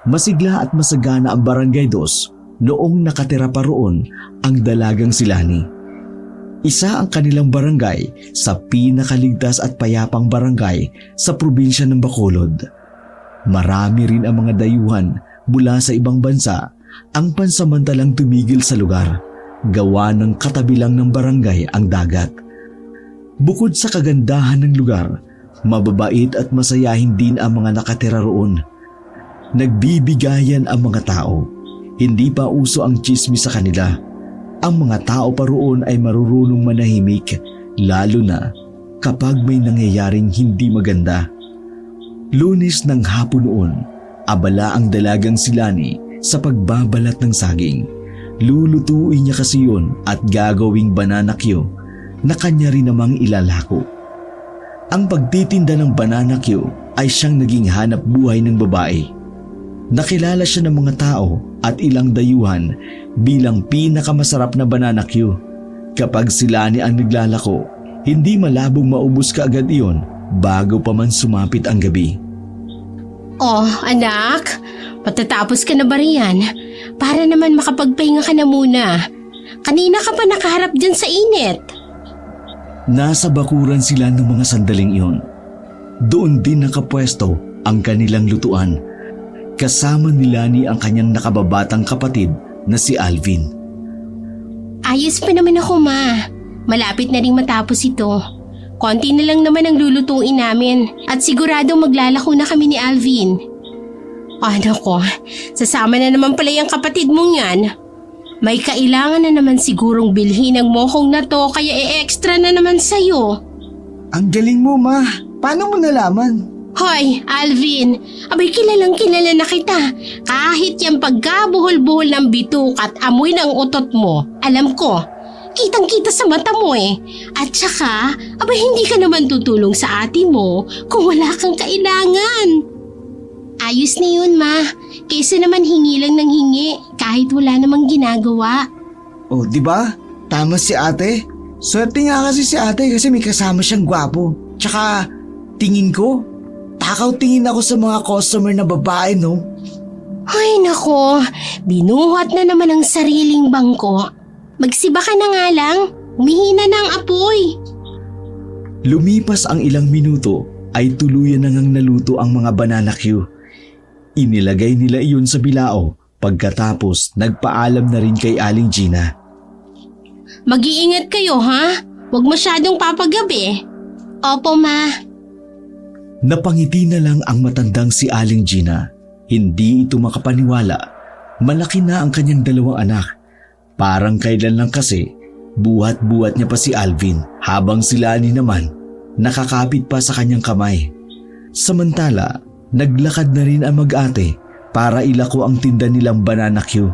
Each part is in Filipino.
Masigla at masagana ang Barangay 2 noong nakatira pa roon ang dalagang si Lani. Isa ang kanilang barangay sa pinakaligtas at payapang barangay sa probinsya ng Bacolod. Marami rin ang mga dayuhan mula sa ibang bansa ang pansamantalang tumigil sa lugar, gawa ng katabi lang ng barangay ang dagat. Bukod sa kagandahan ng lugar, mababait at masayahin din ang mga nakatira roon. Nagbibigayan ang mga tao. Hindi pa uso ang tsismis sa kanila. Ang mga tao pa roon ay marurunong manahimik, lalo na kapag may nangyayaring hindi maganda. Lunes ng hapon noon, abala ang dalagang si Lani sa pagbabalat ng saging. Lulutuin niya kasi yun at gagawing banana Q na kanya rin namang ilalako. Ang pagtitinda ng banana Q ay siyang naging hanap buhay ng babae. Nakilala siya ng mga tao at ilang dayuhan bilang pinakamasarap na banana Q. Kapag si Lani ang naglalako, hindi malabong maubos kaagad iyon bago pa man sumapit ang gabi. Oh, anak, patatapos ka na ba riyan? Para naman makapagpahinga ka na muna. Kanina ka pa nakaharap dyan sa init. Nasa bakuran sila ng mga sandaling iyon. Doon din nakapwesto ang kanilang lutuan. Kasama ni Lani ang kanyang nakababatang kapatid na si Alvin. Ayos pa naman ako, ma. Malapit na rin matapos ito. Konti na lang naman ang lulutuin namin at siguradong maglalako na kami ni Alvin. Ano ko, sasama na naman pala yung kapatid mong yan. May kailangan na naman sigurong bilhin ang mohong na to kaya e-extra na naman sa'yo. Ang galing mo, ma. Paano mo nalaman? Hoy, Alvin, abay kilalang kilala na kita. Kahit yung pagkabuhol-buhol ng bituk at amoy ng utot mo, alam ko, kitang-kita sa mata mo eh. At saka, abay hindi ka naman tutulong sa ate mo kung wala kang kailangan. Ayos na yun, ma. Kaysa naman hingi lang ng hingi kahit wala namang ginagawa. Oh, di ba? Tama si ate. Swerte nga kasi si ate kasi may kasama siyang gwapo. Tsaka, tingin ko, takaw tingin ako sa mga customer na babae, no? Ay nako, binuhat na naman ang sariling bangko. Magsiba ka na nga lang, humihina na ang apoy. Lumipas ang ilang minuto ay tuluyan na ngang naluto ang mga banana Q. Inilagay nila iyon sa bilao pagkatapos nagpaalam na rin kay Aling Gina. Mag-iingat kayo ha, huwag masyadong papagabi. Opo ma. Napangiti na lang ang matandang si Aling Gina. Hindi ito makapaniwala. Malaki na ang kanyang dalawang anak. Parang kailan lang kasi, buhat-buhat niya pa si Alvin habang si Lani naman nakakapit pa sa kanyang kamay. Samantala, naglakad na rin ang mag-ate para ilako ang tinda nilang banana Q.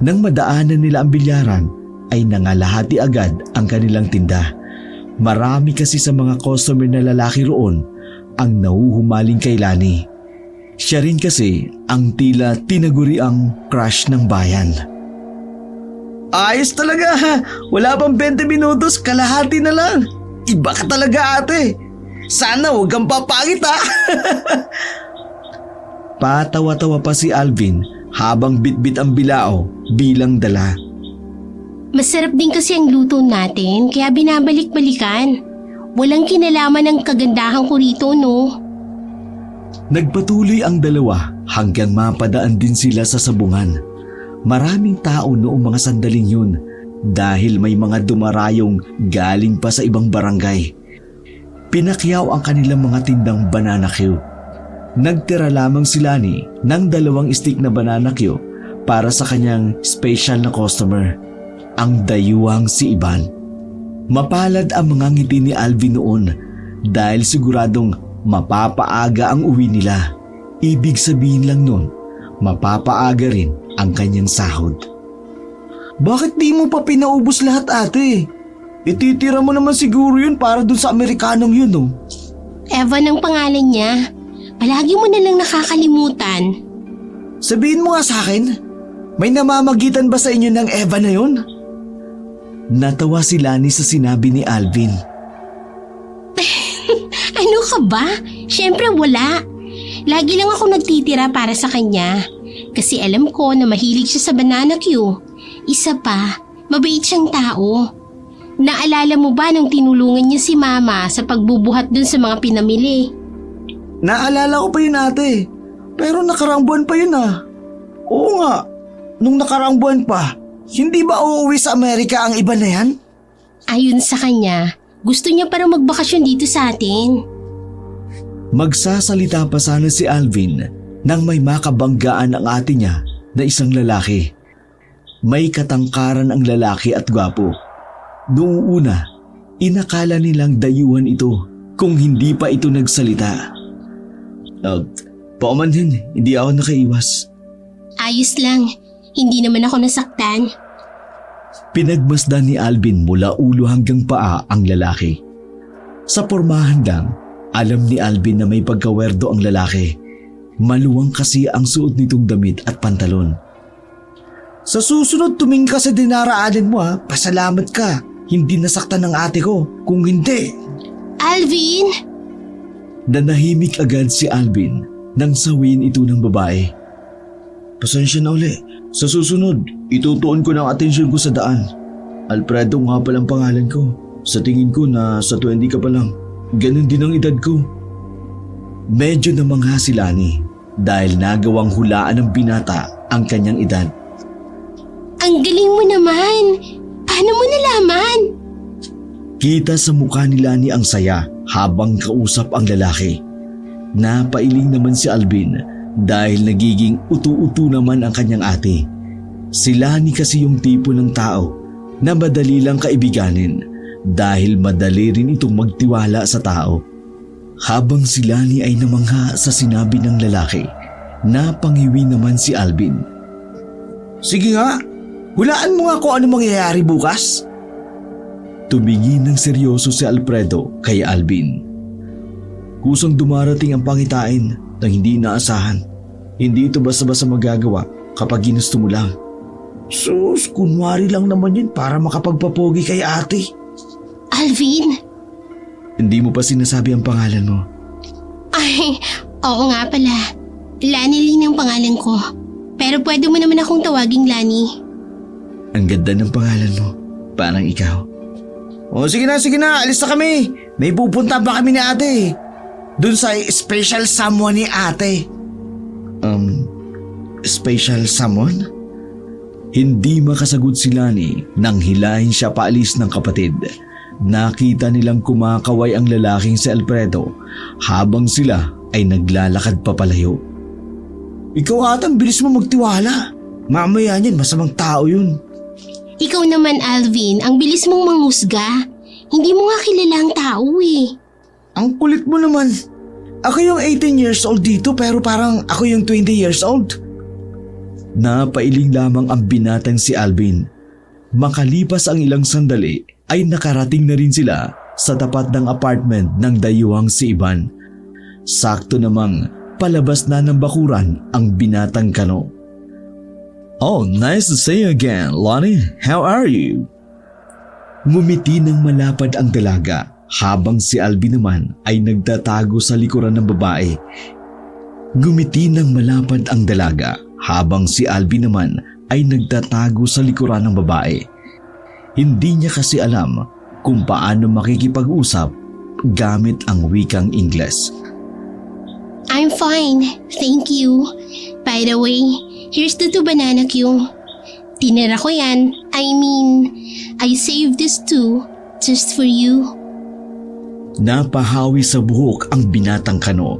Nang madaanan nila ang bilyaran, ay nangalahati agad ang kanilang tinda. Marami kasi sa mga customer na lalaki roon ang nahuhumaling kay Lani. Siya rin kasi ang tila tinaguri ang crush ng bayan. Ayos talaga ha. Wala pang 20 minutos, kalahati na lang. Iba ka talaga ate. Sana huwag kang papangit ha. Patawa-tawa pa si Alvin habang bitbit ang bilao bilang dala. Masarap din kasi ang luto natin kaya binabalik-balikan. Walang kinalaman ng kagandahan ko rito, no? Nagpatuloy ang dalawa hanggang mapadaan din sila sa sabungan. Maraming tao noong mga sandaling yun dahil may mga dumarayong galing pa sa ibang barangay. Pinakyaw ang kanilang mga tindang banana Q. Nagtira lamang si Lani ng 2 stick na banana Q para sa kanyang special na customer, ang dayuhang si Iban. Mapalad ang mga ngiti ni Alvin noon dahil siguradong mapapaaga ang uwi nila. Ibig sabihin lang nun, mapapaaga rin ang kanyang sahod. Bakit di mo pa pinaubos lahat ate? Ititira mo naman siguro yun para dun sa Amerikanong yun, no? Evan ang pangalan niya. Palagi mo na lang nakakalimutan. Sabihin mo nga sa akin, may namamagitan ba sa inyo ng Eva na yun? Natawa si Lani sa sinabi ni Alvin. Ano ka ba? Siyempre wala. Lagi lang ako nagtitira para sa kanya. Kasi alam ko na mahilig siya sa banana Q. Isa pa, mabait siyang tao. Naalala mo ba nung tinulungan niya si Mama sa pagbubuhat dun sa mga pinamili? Naalala ko pa yun ate. Pero nakaraang buwan pa yun ah. Oo nga, nung nakaraang buwan pa, hindi ba uuwi sa Amerika ang iba na yan? Ayon sa kanya, gusto niya parang magbakasyon dito sa atin. Magsasalita pa sana si Alvin nang may makabanggaan ang ate niya na isang lalaki. May katangkaran ang lalaki at gwapo. Noong una, inakala nilang dayuhan ito kung hindi pa ito nagsalita. Paumanhin, hindi ako nakaiwas. Ayos lang, hindi naman ako nasaktan. Pinagmasdan ni Alvin mula ulo hanggang paa ang lalaki. Sa pormahan lang, alam ni Alvin na may pagkawerdo ang lalaki. Maluwang kasi ang suot nitong damit at pantalon. Sa susunod tumingin ka sa dinaraanan mo ha, pasalamat ka. Hindi nasaktan ng ate ko, kung hindi. Alvin! Nanahimik agad si Alvin nang sawiin ito ng babae. Pasensya na uli. Sa susunod, itutuon ko ng atensyon ko sa daan. Alfredo nga palang pangalan ko. Sa tingin ko na sa 20 ka pa lang. Ganun din ang edad ko. Medyo namangha si Lani dahil nagawang hulaan ng binata ang kanyang edad. Ang galing mo naman! Paano mo nalaman? Kita sa mukha ni Lani ang saya habang kausap ang lalaki. Napailing naman si Alvin dahil nagiging utu-utu naman ang kanyang ate. Si Lani kasi yung tipo ng tao na madali lang kaibiganin dahil madali rin itong magtiwala sa tao. Habang si Lani ay namangha sa sinabi ng lalaki, napangiwi naman si Alvin. Sige nga, hulaan mo nga kung ano mangyayari bukas. Tumingin ng seryoso si Alfredo kay Alvin. Kusang dumarating ang pangitain na hindi inaasahan. Hindi ito basta-basta magagawa kapag ginusto mo lang. Sus, kunwari lang naman yun para makapagpapogi kay ate. Alvin? Hindi mo pa sinasabi ang pangalan mo. Ay, oo nga pala. Lani Lin ang pangalan ko. Pero pwede mo naman akong tawaging Lani. Ang ganda ng pangalan mo. Parang ikaw. O sige na, alis na kami. May pupunta pa kami ni ate. Doon sa special someone ni ate. Special someone? Hindi makasagot si Lani nang hilahin siya paalis ng kapatid. Nakita nilang kumakaway ang lalaking si Alfredo habang sila ay naglalakad papalayo. Ikaw ata ang bilis mo magtiwala. Mamaya niyan, masamang tao yun. Ikaw naman, Alvin, ang bilis mong manghusga. Hindi mo nga kilala ang tao eh. Ang kulit mo naman. Ako yung 18 years old dito pero parang ako yung 20 years old. Napailing lamang ang binatang si Alvin. Makalipas ang ilang sandali ay nakarating na rin sila sa tapat ng apartment ng dayuhang si Ivan. Sakto namang palabas na ng bakuran ang binatang kano. Oh, nice to see you again, Lonnie. How are you? Ngumiti ng malapad ang dalaga habang si Alvin naman ay nagtatago sa likuran ng babae. Ngumiti ng malapad ang dalaga habang si Alvin naman ay nagtatago sa likuran ng babae. Hindi niya kasi alam kung paano makikipag-usap gamit ang wikang Ingles. I'm fine, thank you. By the way, here's the 2 banana Q. Tinira ko yan. I saved this too, just for you. Napahawi sa buhok ang binatang kano.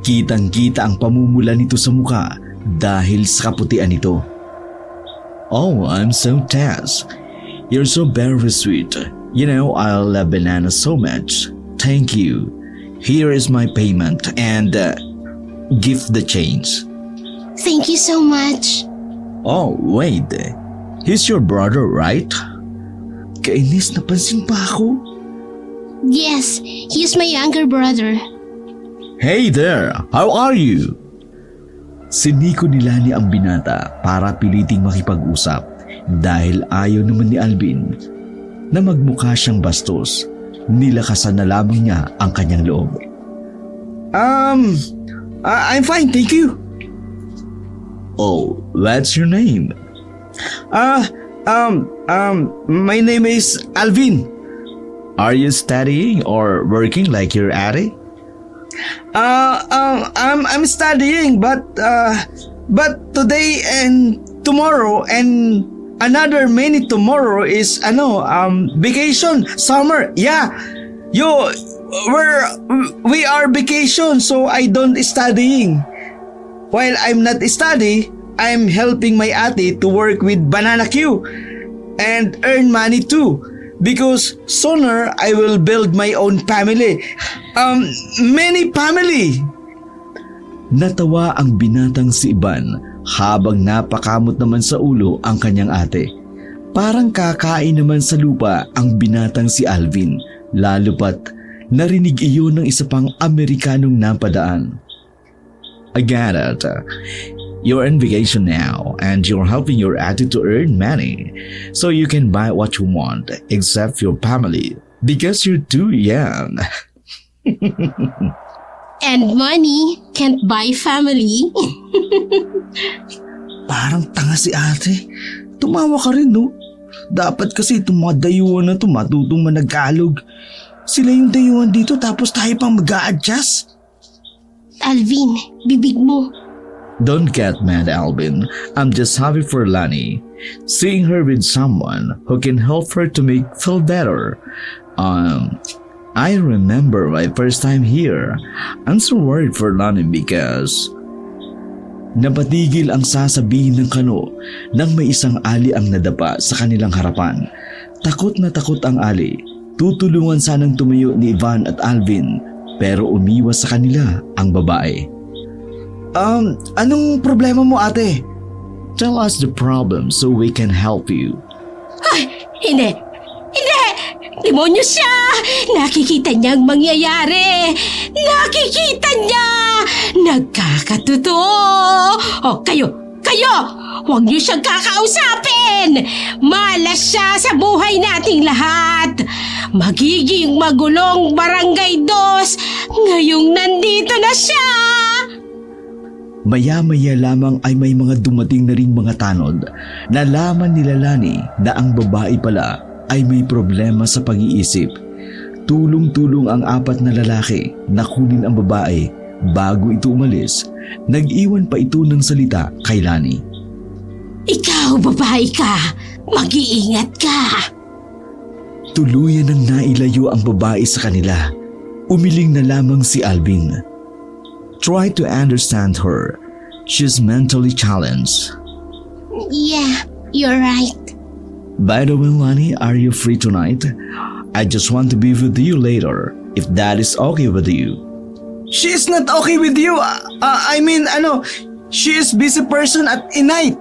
Kitang-kita ang pamumula nito sa muka dahil sa kaputian nito. Oh, I'm so touched. You're so very sweet. You know, I love bananas so much. Thank you. Here is my payment and give the change. Thank you so much. Oh, wait. He's your brother, right? Kainis, napansin pa ako. Yes, he's my younger brother. Hey there! How are you? Siniko ni Lani ang binata para piliting makipag-usap dahil ayaw naman ni Alvin na magmukha siyang bastos. Nilakasan na lamang niya ang kanyang loob. I'm fine, thank you. Oh, what's your name? My name is Alvin. Are you studying or working like your ate? I'm studying, but today and tomorrow and another many tomorrow is vacation, summer. Yeah, we are vacation, so I don't studying. While I'm not study, I'm helping my ate to work with Banana Q and earn money too. Because sooner I will build my own family. Many family. Natawa ang binatang si Ivan habang napakamot naman sa ulo ang kanyang ate. Parang kakain naman sa lupa ang binatang si Alvin, lalo pat narinig iyon ng isa pang Amerikanong napadaan. I get it. You're on vacation now and you're helping your ate to earn money so you can buy what you want except your family because you're too young. And money can't buy family. Parang tanga si ate. Tumawa ka rin, no? Dapat kasi itong mga dayuhan na ito matutong managkalog. Sila yung dayuhan dito tapos tayo pang mag-a-adjust. Alvin, bibig mo. Don't get mad, Alvin. I'm just happy for Lani. Seeing her with someone who can help her to make feel better. I remember my first time here. I'm so worried for Lani because... Napatigil ang sasabihin ng kano nang may isang ali ang nadapa sa kanilang harapan. Takot na takot ang ali. Tutulungan sanang tumayo ni Ivan at Alvin pero umiwas sa kanila ang babae. Anong problema mo, ate? Tell us the problem so we can help you. Ay, hindi! Hindi! Demonyo siya! Nakikita niyang mangyayari! Nakikita niya! Nagkakatotoo! O kayo! Huwag niyo siyang kakausapin! Malas siya sa buhay nating lahat! Magiging magulong barangay 2 ngayong nandito na siya! Maya-maya lamang ay may mga dumating na ring mga tanod. Nalaman nila Lani na ang babae pala ay may problema sa pag-iisip. Tulong-tulong ang 4 na lalaki na kunin ang babae bago ito umalis. Nag-iwan pa ito ng salita kay Lani. Ikaw, babae ka! Mag-iingat ka! Tuluyan nang nailayo ang babae sa kanila. Umiling na lamang si Alvin. Try to understand her. She's mentally challenged. Yeah, you're right. By the way, Lani, are you free tonight? I just want to be with you later, if that is okay with you. She is not okay with you. She is busy person at night.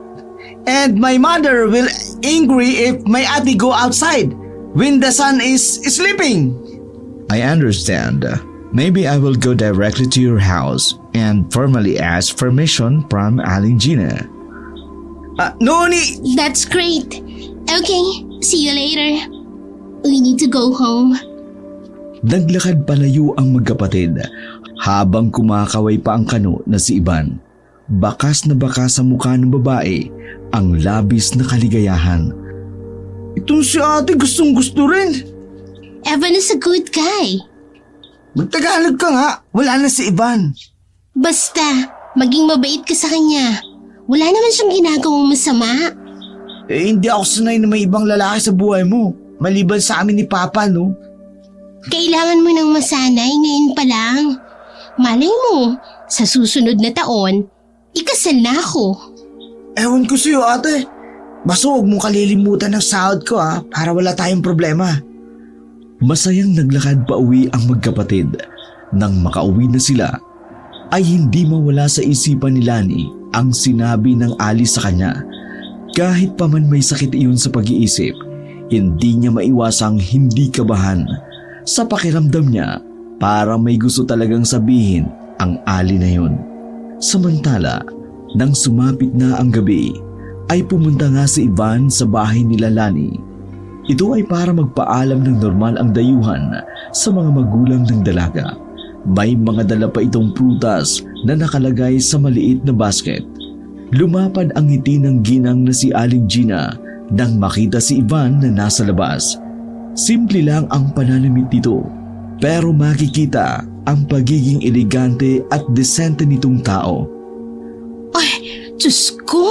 And my mother will angry if my ate go outside when the son is sleeping. I understand. Maybe I will go directly to your house and formally ask permission from Aling Gina. No need. That's great. Okay, see you later. We need to go home. Naglakad palayo ang magkapatid habang kumakaway pa ang kano na si Ivan. Bakas na bakas sa mukha ng babae ang labis na kaligayahan. Itong si ate gustong gusto rin. Evan is a good guy. Magtagalog ka nga. Wala na si Ivan. Basta, maging mabait ka sa kanya. Wala naman siyang ginagawang masama. Hindi ako sanay na may ibang lalaki sa buhay mo. Maliban sa amin ni Papa, no? Kailangan mo nang masanay ngayon pa lang. Malay mo, sa susunod na taon, ikasal na ako. Ewan ko sa'yo, ate. Basta huwag mong kalilimutan ng sahod ko, para wala tayong problema. Masayang naglakad pa uwi ang magkapatid. Nang makauwi na sila, ay hindi mawala sa isipan ni Lani ang sinabi ng ali sa kanya. Kahit pa man may sakit iyon sa pag-iisip, hindi niya maiwasang hindi kabahan. Sa pakiramdam niya, parang may gusto talagang sabihin ang ali na yun. Samantala, nang sumapit na ang gabi, ay pumunta nga si Ivan sa bahay nila Lani. Ito ay para magpaalam ng normal ang dayuhan sa mga magulang ng dalaga. May mga dala pa itong prutas na nakalagay sa maliit na basket. Lumapad ang ngiti ng ginang na si Aling Gina nang makita si Ivan na nasa labas. Simple lang ang pananamit nito, pero makikita ang pagiging elegante at desente nitong tao. Ay, Diyos ko!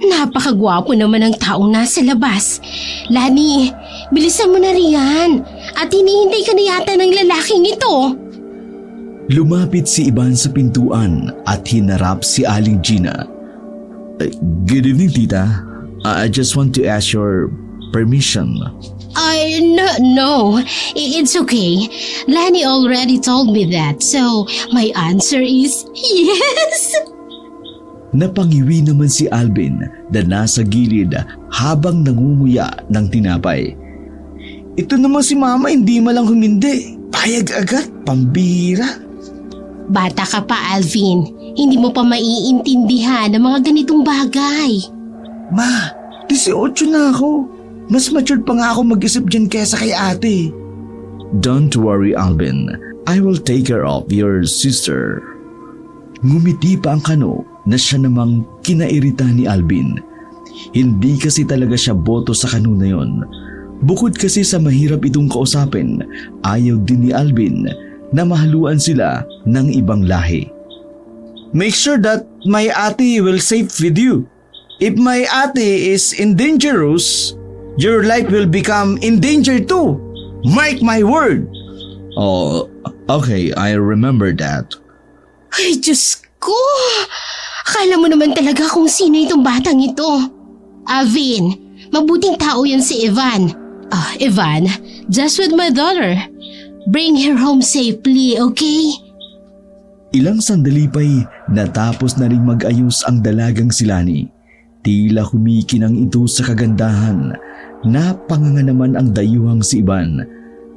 Napakagwapo naman ng taong nasa labas. Lani, bilisan mo na riyan. At hinihintay ka na yata ng lalaking ito. Lumapit si Ivan sa pintuan at hinarap si Aling Gina. Good evening, tita. I just want to ask your permission. No, it's okay. Lani already told me that, so my answer is yes. Napangiwi naman si Alvin na nasa gilid habang nangunguya ng tinapay. Ito naman si mama hindi malang humindi. Payag agad, pambira. Bata ka pa, Alvin. Hindi mo pa maiintindihan ang mga ganitong bagay. Ma, 18 na ako. Mas matured pa nga ako mag-isip dyan kesa kay ate. Don't worry, Alvin. I will take care of your sister. Ngumiti pa ang Kano na siya namang kinairita ni Alvin. Hindi kasi talaga siya boto sa Kano na yon. Bukod kasi sa mahirap itong kausapin, ayaw din ni Alvin na mahaluan sila ng ibang lahi. Make sure that my ate will safe with you. If my ate is dangerous, your life will become in danger too. Mark my word. Oh, okay, I remember that. Ay, Diyos ko! Akala mo naman talaga kung sino itong batang ito. Alvin, mabuting tao yan si Ivan. Ivan, just with my daughter. Bring her home safely, okay? Ilang sandali pa'y natapos na rin mag-ayos ang dalagang si Lani. Tila humikinang ito sa kagandahan. Napanganga naman ang dayuhang si Ivan.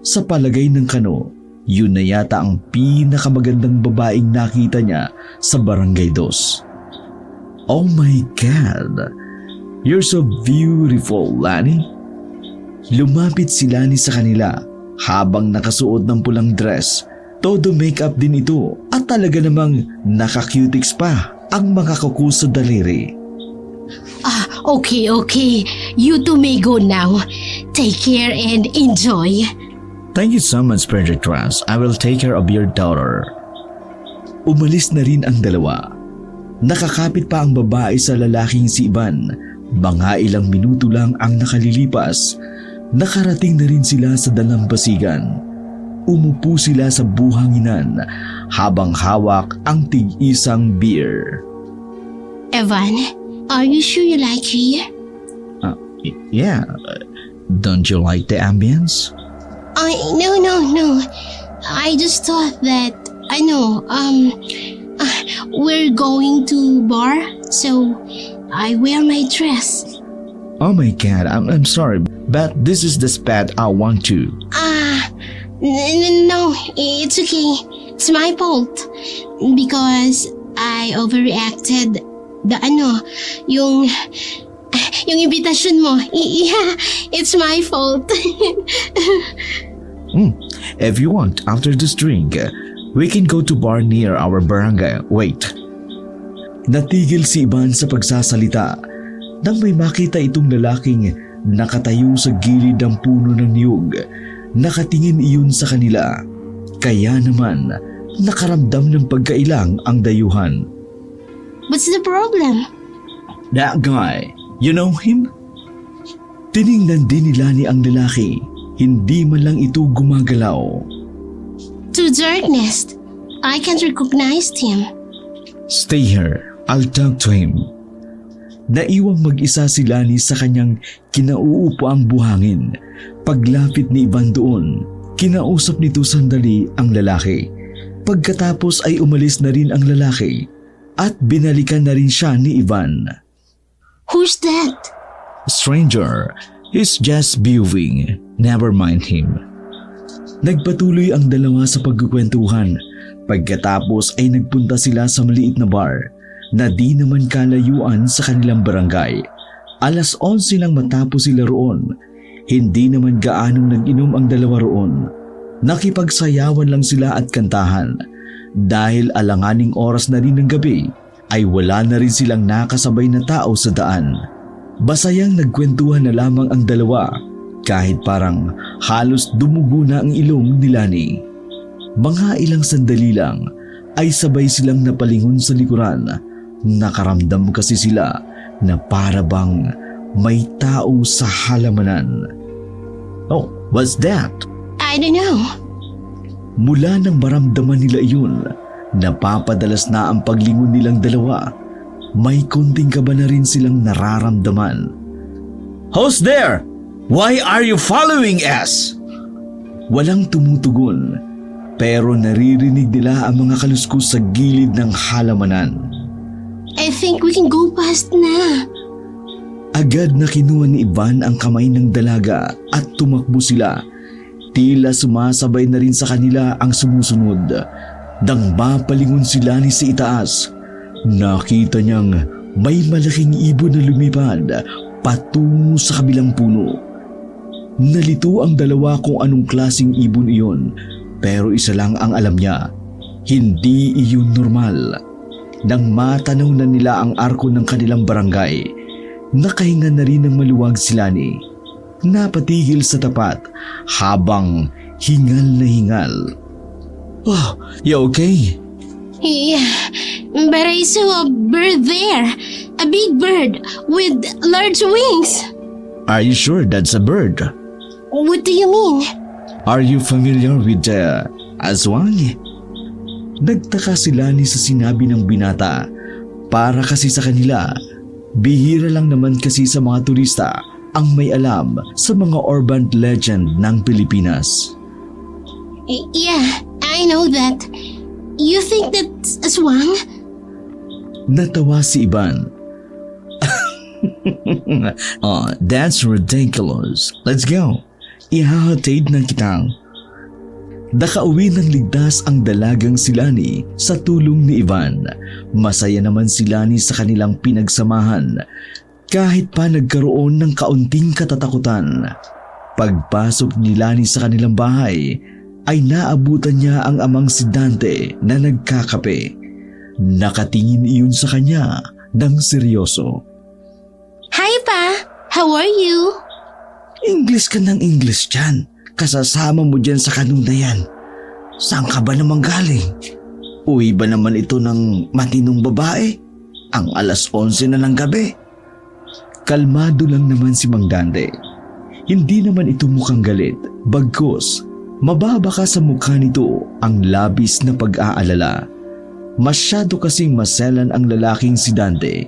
Sa palagay ng Kano, yun na yata ang pinakamagandang babaeng nakita niya sa Barangay Dos. Oh my God! You're so beautiful, Lani. Lumapit si Lani sa kanila habang nakasuot ng pulang dress. Todo makeup din ito at talaga namang naka-cutics pa ang mga kuko sa daliri. Okay. You two may go now. Take care and enjoy. Thank you so much, Project Trust. I will take care of your daughter. Umalis na rin ang dalawa. Nakakapit pa ang babae sa lalaking si Ivan. Mga ilang minuto lang ang nakalilipas. Nakarating na rin sila sa dalampasigan. Umupo sila sa buhanginan habang hawak ang tig-isang beer. Evan, are you sure you like here? Yeah. Don't you like the ambience? No. I just thought that, we're going to bar, so I wear my dress. Oh my God, I'm sorry, but this is the spot I want to. No, it's okay. It's my fault. Because I overreacted. Yung invitation mo. Yeah, it's my fault. If you want, after this drink, we can go to bar near our barangay. Wait. Natigil si Ivan sa pagsasalita nang may makita itong lalaking nakatayo sa gilid ng puno ng niyog. Nakatingin iyon sa kanila. Kaya naman, nakaramdam ng pagkailang ang dayuhan. What's the problem? That guy, you know him? Tiningnan din nila ni ang lalaki. Hindi man lang ito gumagalaw. To darkness. I can't recognize him. Stay here. I'll talk to him. Naiwang mag-isa si Lani sa kanyang kinauupo ang buhangin. Paglapit ni Ivan doon, kinausap nito sandali ang lalaki. Pagkatapos ay umalis na rin ang lalaki at binalikan na rin siya ni Ivan. Who's that? Stranger, he's just viewing. Never mind him. Nagpatuloy ang dalawa sa pagkukwentuhan. Pagkatapos ay nagpunta sila sa maliit na bar na di naman kalayuan sa kanilang barangay. 11:00 lang matapos sila roon. Hindi naman gaanong nag-inom ang dalawa roon. Nakipagsayawan lang sila at kantahan. Dahil alanganing oras na rin ng gabi, ay wala na rin silang nakasabay na tao sa daan. Basayang nagkwentuhan na lamang ang dalawa kahit parang halos dumugo na ang ilong ni Lani. Mga ilang sandali lang ay sabay silang napalingon sa likuran. Nakaramdam kasi sila na para bang may tao sa halamanan. Oh, what's that? I don't know. Mula nang maramdaman nila iyon, napapadalas na ang paglingon nilang dalawa. May konting kaba na rin silang nararamdaman. Who's there? Why are you following us? Walang tumutugon, pero naririnig nila ang mga kaluskos sa gilid ng halamanan. I think we can go past na. Agad na kinuha ni Ivan ang kamay ng dalaga at tumakbo sila. Tila sumasabay na rin sa kanila ang sumusunod. Nang mapalingon sila ni sa itaas, nakita niyang may malaking ibon na lumipad patungo sa kabilang puno. Nalito ang dalawa kung anong klaseng ibon iyon, pero isa lang ang alam niya, hindi iyon normal. Nang matanaw na nila ang arko ng kanilang barangay, nakahinga na rin ng maluwag si Lani. Napatigil sa tapat habang hingal na hingal. Oh, you okay? Yeah, but I saw a bird there. A big bird with large wings. Are you sure that's a bird? What do you mean? Are you familiar with the aswang? Nagtaka si Lani sa sinabi ng binata. Para kasi sa kanila, bihira lang naman kasi sa mga turista ang may alam sa mga urban legend ng Pilipinas. Yeah, I know that. You think that's aswang? Natawa si Ivan. Oh, that's ridiculous. Let's go. Ihahatid na kitang. Nakauwi ng ligtas ang dalagang si Lani sa tulong ni Ivan. Masaya naman si Lani sa kanilang pinagsamahan kahit pa nagkaroon ng kaunting katatakutan. Pagpasok ni Lani sa kanilang bahay ay naabutan niya ang amang si Dante na nagkakape. Nakatingin iyon sa kanya ng seryoso. Hi, Pa. How are you? English ka ng English dyan. Kasasama mo dyan sa kanuna yan. Saan ka ba naman galing? Uwi ba naman ito ng matinong babae? Ang 11:11 na ng gabi. Kalmado lang naman si Mang Dante. Hindi naman ito mukhang galit, bagkus mababa ka sa mukha nito ang labis na pag-aalala. Masyado kasing maselan ang lalaking si Dante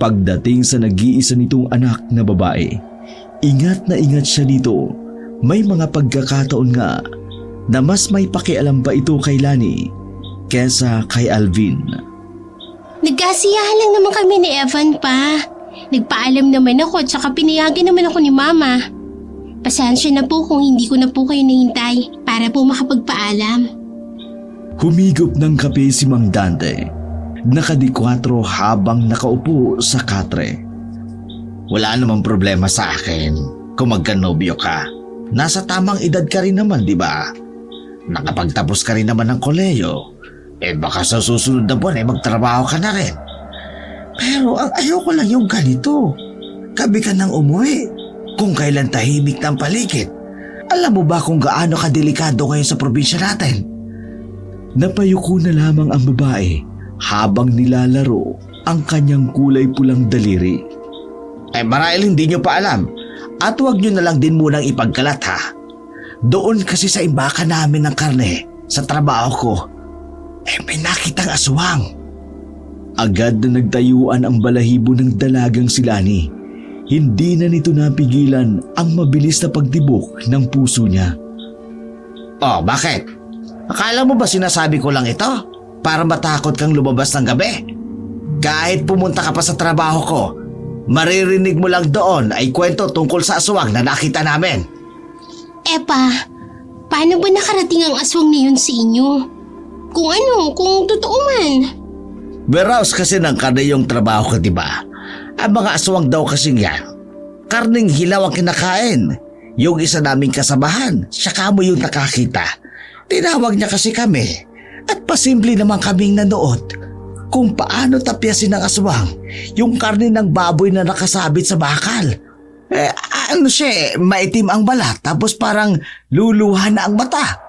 pagdating sa nag-iisa nitong anak na babae. Ingat na ingat siya dito. May mga pagkakataon nga na mas may pakialam pa ito kay Lani kesa kay Alvin. Nagkasiyahan lang naman kami ni Evan, Pa. Nagpaalam naman ako at saka pinayagan naman ako ni Mama. Pasensya na po kung hindi ko na po kayo nahintay para po makapagpaalam. Humigop ng kape si Mang Dante. Nakadikwatro habang nakaupo sa katre. Wala namang problema sa akin kung magkanobyo ka. Nasa tamang edad ka rin naman, di ba? Nakapagtapos ka rin naman ng koleyo. Baka sa susunod na buwan magtrabaho ka na rin. Pero ang ayoko lang yung ganito. Gabi ka nang umuwi. Kung kailan tahimik ng paligid. Alam mo ba kung gaano kadelikado ngayon sa probinsya natin? Napayuko na lamang ang babae habang nilalaro ang kanyang kulay pulang daliri. Marahil hindi nyo pa alam. At huwag nyo na lang din munang ipagkalat ha. Doon kasi sa imbakan namin ng karne sa trabaho ko, may nakitang aswang. Agad na nagtayuan ang balahibo ng dalagang si Lani. Hindi na nito napigilan ang mabilis na pagtibok ng puso niya. Oh, bakit? Akala mo ba sinasabi ko lang ito para matakot kang lumabas ng gabi? Kahit pumunta ka pa sa trabaho ko, maririnig mo lang doon ay kwento tungkol sa aswang na nakita namin. Pa, paano ba nakarating ang aswang na yun sa inyo? Kung totoo man. Warehouse kasi ng karne yung trabaho ko, di ba? Ang mga aswang daw kasing yan, karning hilaw ang kinakain. Yung isa naming kasabahan, siya mo yung nakakita. Tinawag niya kasi kami at pasimple naman kaming nanood. kung paano tapyasin ng aswang yung karne ng baboy na nakasabit sa bakal. Maitim ang balat tapos parang luluha na ang mata.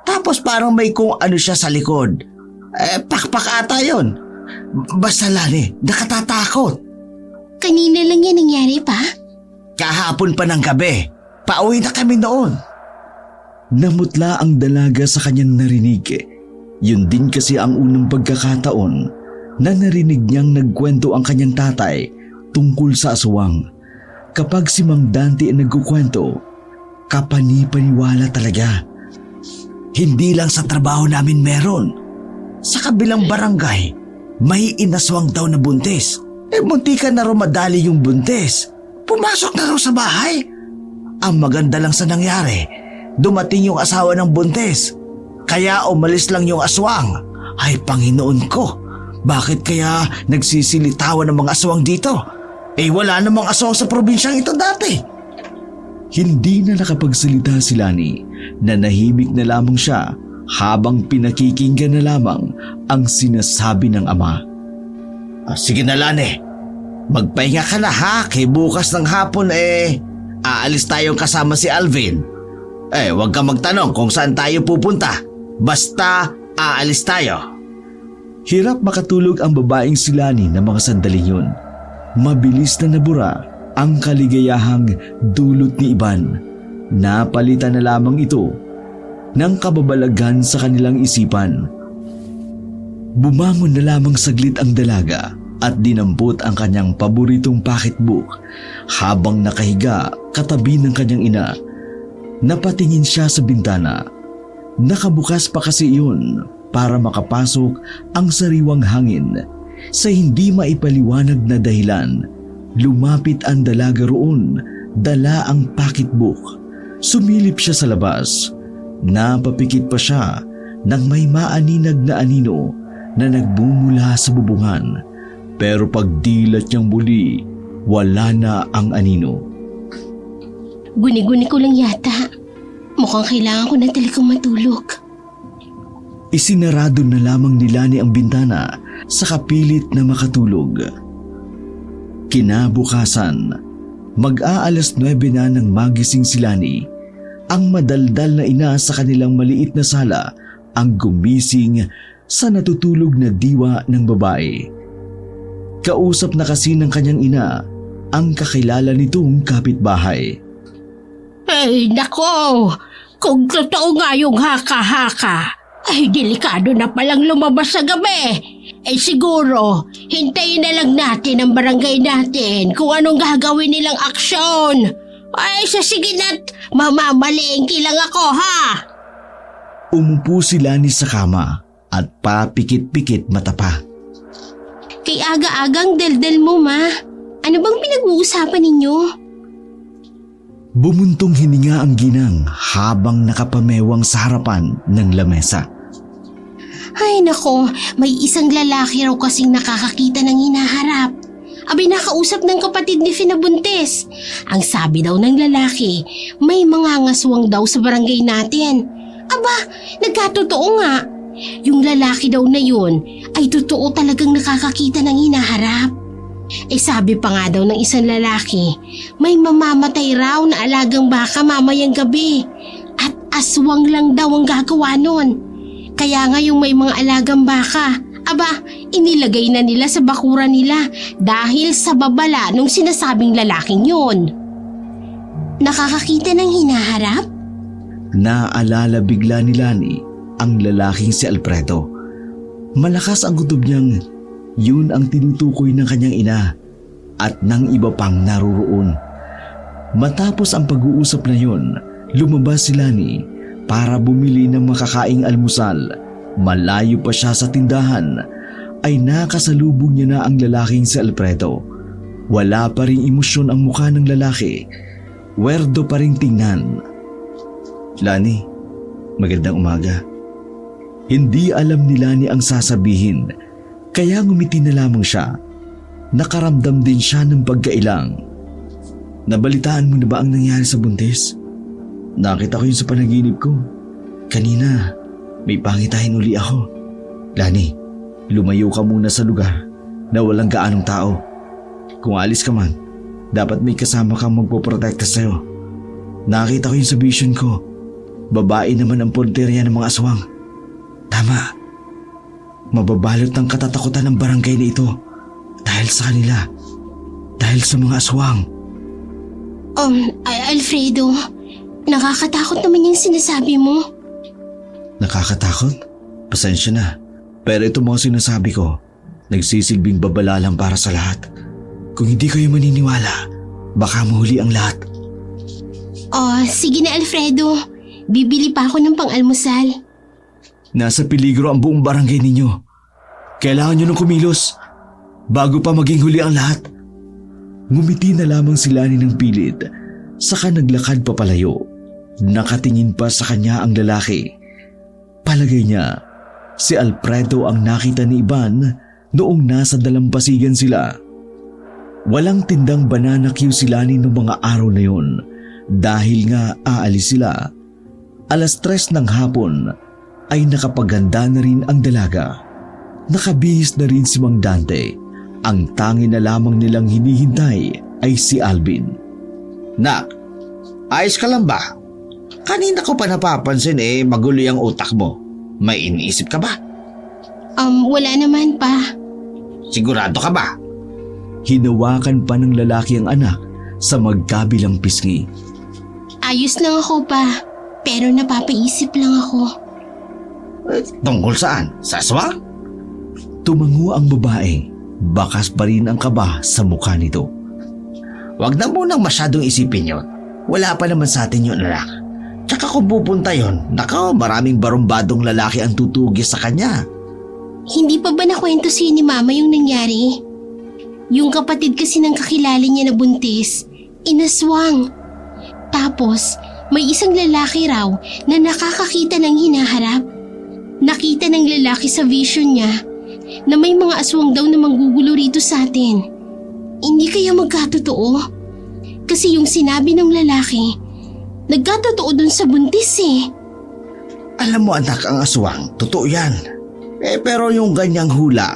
Tapos parang may kung ano siya sa likod. Pakpak ata yun. Basta Lani, nakatatakot. Kanina lang yan nangyari pa? Kahapon pa ng gabi. Pauwi na kami noon. Namutla ang dalaga sa kanyang narinig. Yun din kasi ang unang pagkakataon na narinig niyang nagkwento ang kanyang tatay tungkol sa aswang. Kapag si Mang Dante ang nagkukwento, kapani-paniwala talaga. Hindi lang sa trabaho namin meron. Sa kabilang barangay, may inaswang daw na buntis. Muntikan na raw madali yung buntis. Pumasok na raw sa bahay. Ang maganda lang sa nangyari, dumating yung asawa ng buntis. Kaya umalis lang yung aswang. Ay Panginoon ko, bakit kaya nagsisilitawan ng mga aswang dito? Wala namang aswang sa probinsyang ito dati. Hindi na nakapagsalita si Lani, nanahimik na lamang siya habang pinakikinggan na lamang ang sinasabi ng ama. Sige na Lani, magpahinga ka na ha, kay bukas ng hapon aalis tayong kasama si Alvin. Huwag kang magtanong kung saan tayo pupunta, basta aalis tayo. Hirap makatulog ang babaeng si Lani ng mga sandaling yun. Mabilis na nabura ang kaligayahang dulot ni Iban. Napalitan na lamang ito ng kababalagan sa kanilang isipan. Bumangon na lamang saglit ang dalaga at dinampot ang kanyang paboritong pocketbook habang nakahiga katabi ng kanyang ina. Napatingin siya sa bintana. Nakabukas pa kasi iyon para makapasok ang sariwang hangin. Sa hindi maipaliwanag na dahilan, lumapit ang dalaga roon, dala ang pocketbook. Sumilip siya sa labas. Napapikit pa siya nang may maaninag na anino na nagbumula sa bubungan. Pero pagdilat niyang muli, wala na ang anino. Guni-guni ko lang yata. Mukhang kailangan ko na talagang matulog. Isinarado na lamang ni Lani ang bintana sa kapilit na makatulog. Kinabukasan, mag-aalas 9 na nang magising si Lani. Ang madaldal na ina sa kanilang maliit na sala ang gumising sa natutulog na diwa ng babae. Kausap na kasi ng kanyang ina ang kakilala nitong kapitbahay. Ay, nako! Kung totoo nga yung haka-haka, ay delikado na palang lumabas sa gabi. Siguro, hintayin na lang natin ang barangay natin kung anong gagawin nilang aksyon. Sige na't mamamalengki lang ako, ha? Umupo si Lani sa kama at papikit-pikit mata pa. Kay aga-agang daldal mo, ma. Ano bang pinag-uusapan ninyo? Bumuntong hininga ang ginang habang nakapamewang sa harapan ng lamesa. Ay nako, may isang lalaki raw kasing nakakakita ng hinaharap. Abay nakausap ng kapatid ni Finabuntes. Ang sabi daw ng lalaki, may mga ngaswang daw sa barangay natin. Aba, nagkatotoo nga. Yung lalaki daw na yun ay totoo talagang nakakakita ng hinaharap. Sabi pa nga daw ng isang lalaki, may mamamatay raw na alagang baka mamayang gabi. At aswang lang daw ang gagawa nun. Kaya nga yung may mga alagang baka, inilagay na nila sa bakura nila dahil sa babala nung sinasabing lalaking yun. Nakakakita ng hinaharap? Naalala bigla ni Lani ang lalaking si Alfredo. Malakas ang kutob niyang yun ang tinutukoy ng kanyang ina at ng iba pang naroroon. Matapos ang pag-uusap na yun, lumabas si Lani para bumili ng makakaing almusal. Malayo pa siya sa tindahan ay nakasalubong niya na ang lalaking si Alfredo. Wala pa ring emosyon ang mukha ng lalaki. Werdo pa ring tingnan. Lani, magandang umaga. Hindi alam ni Lani ang sasabihin, kaya ngumiti na lamang siya. Nakaramdam din siya ng pagkailang. Nabalitaan mo na ba ang nangyari sa buntis? Nakita ko yun sa panaginip ko. Kanina, may pangitain uli ako. Lani, lumayo ka muna sa lugar na walang gaanong tao. Kung alis ka man, dapat may kasama kang magpoprotekta sa'yo. Nakita ko yun sa vision ko. Babae naman ang porterya ng mga aswang. Tama. Mababalot ng katatakutan ng barangay na ito dahil sa kanila. Dahil sa mga aswang. Alfredo, nakakatakot naman yung sinasabi mo. Nakakatakot? Pasensya na. Pero ito mga sinasabi ko, nagsisilbing babala lang para sa lahat. Kung hindi kayo maniniwala, baka mahuli ang lahat. Sige na Alfredo. Bibili pa ako ng pang-almusal. Nasa peligro ang buong barangay ninyo. Kailangan nyo nang kumilos bago pa maging huli ang lahat. Ngumiti na lamang si Lani ng pilit, saka naglakad papalayo. Nakatingin pa sa kanya ang lalaki. Palagay niya, si Alfredo ang nakita ni Ivan noong nasa dalampasigan sila. Walang tindang banana queue si Lani noong mga araw na yun dahil nga aalis sila. 3:00 ng hapon ay nakapaganda na rin ang dalaga. Nakabihis na rin si Mang Dante. Ang tangi na lamang nilang hinihintay ay si Alvin. Nak, ayos ka lang ba? Kanina ko pa napapansin magulo ang utak mo. May iniisip ka ba? Wala naman pa. Sigurado ka ba? Hinawakan pa ng lalaki ang anak sa magkabilang pisngi. Ayos lang ako pa, pero napapaisip lang ako. Tungkol saan? Sa aswang? Tumango ang babae. Bakas pa rin ang kaba sa mukha nito. Wag na munang masyadong isipin yon. Wala pa naman sa atin yun, anak. Tsaka kung pupunta yon, nako, maraming barumbadong lalaki ang tutugis sa kanya. Hindi pa ba nakwento sa'yo ni Mama yung nangyari? Yung kapatid kasi ng kakilala niya na buntis, inaswang. Tapos, may isang lalaki raw na nakakakita ng hinaharap. Nakita ng lalaki sa vision niya na may mga aswang daw na manggugulo rito sa atin. Hindi kaya magkatotoo? Kasi yung sinabi ng lalaki, nagkatotoo dun sa buntis Alam mo anak, ang aswang, totoo yan. Pero yung ganyang hula,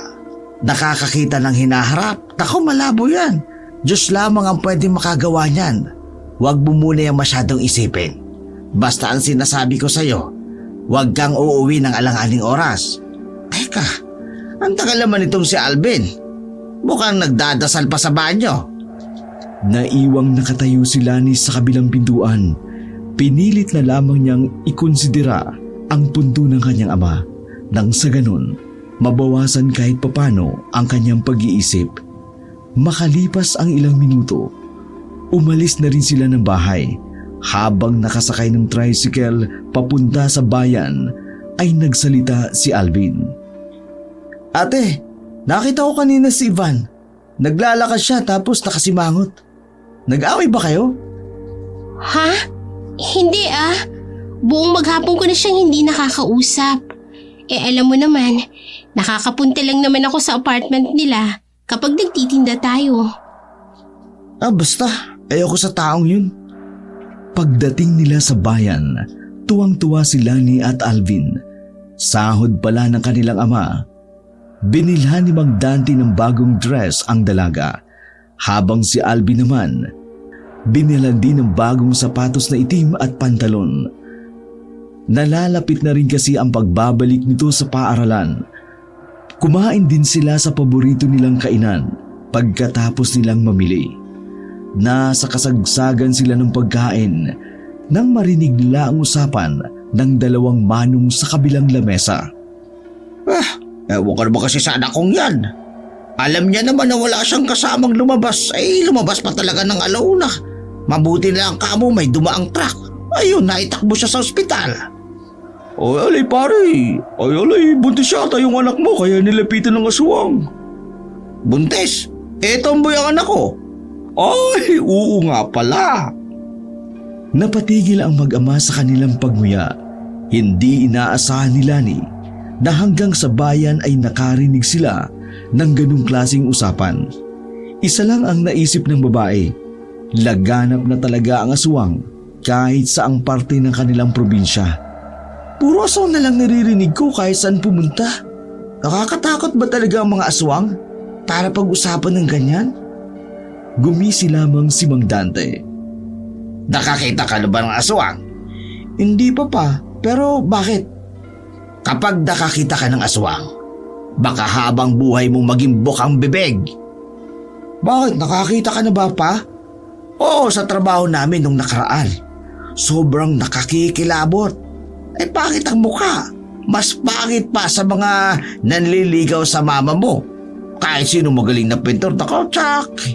nakakakita ng hinaharap, nako malabo yan. Diyos lamang ang pwede makagawa niyan. Huwag mo muna yung masyadong isipin. Basta ang sinasabi ko sa'yo, huwag kang uuwi ng alang-aling oras. Teka, ang tagal naman itong si Alvin. Mukhang nagdadasal pa sa banyo. Naiwang nakatayo si Lani sa kabilang pintuan. Pinilit na lamang niyang ikonsidera ang punto ng kanyang ama. Nang sa ganun, mabawasan kahit papano ang kanyang pag-iisip. Makalipas ang ilang minuto, umalis na rin sila ng bahay. Habang nakasakay ng tricycle papunta sa bayan, ay nagsalita si Alvin. Ate, nakita ko kanina si Ivan. Naglalakad siya tapos nakasimangot. Nag-away ba kayo? Ha? Hindi Buong maghapon ko na siyang hindi nakakausap. Alam mo naman, nakakapunta lang naman ako sa apartment nila kapag nagtitinda tayo. Basta, ayoko sa taong yun. Pagdating nila sa bayan, tuwang-tuwa si Lani at Alvin. Sahod pala ng kanilang ama. Binilhan ni Mang Dante ng bagong dress ang dalaga, habang si Alvin naman, binilhan din ng bagong sapatos na itim at pantalon. Nalalapit na rin kasi ang pagbabalik nito sa paaralan. Kumain din sila sa paborito nilang kainan pagkatapos nilang mamili. Nasa kasagsagan sila ng pagkain nang marinig nila ang usapan ng dalawang manong sa kabilang lamesa. Ewan ko naman kasi sa anak kong yan. Alam niya naman na wala siyang kasamang lumabas. Lumabas pa talaga ng alauna. Mabuti na lang kamo may dumaang truck. Ayun, naitakbo siya sa ospital. Alay pare, alay, buntis yata yung anak mo kaya nilapitan ng aswang. Buntis? Tomboy ang anak ko. Ay, oo nga pala. Napatigil ang mag-ama sa kanilang pagmuya. Hindi inaasahan ni Lani na hanggang sa bayan ay nakarinig sila ng ganung klaseng usapan. Isa lang ang naisip ng babae. Laganap na talaga ang aswang kahit saang parte ng kanilang probinsya. Puro aswang na lang naririnig ko kahit saan pumunta. Nakakatakot ba talaga ang mga aswang para pag-usapan ng ganyan? Gumisi lamang si Mang Dante. Nakakita ka na ba ng aswang? Hindi pa, pero bakit? Kapag nakakita ka ng aswang, baka habang buhay mong maging bukang bibig. Bakit? Nakakita ka na ba pa? Oo, sa trabaho namin nung nakaraan. Sobrang nakakikilabot. Bakit ang mukha? Mas pangit pa sa mga nanliligaw sa mama mo. Kahit sino magaling na pintor,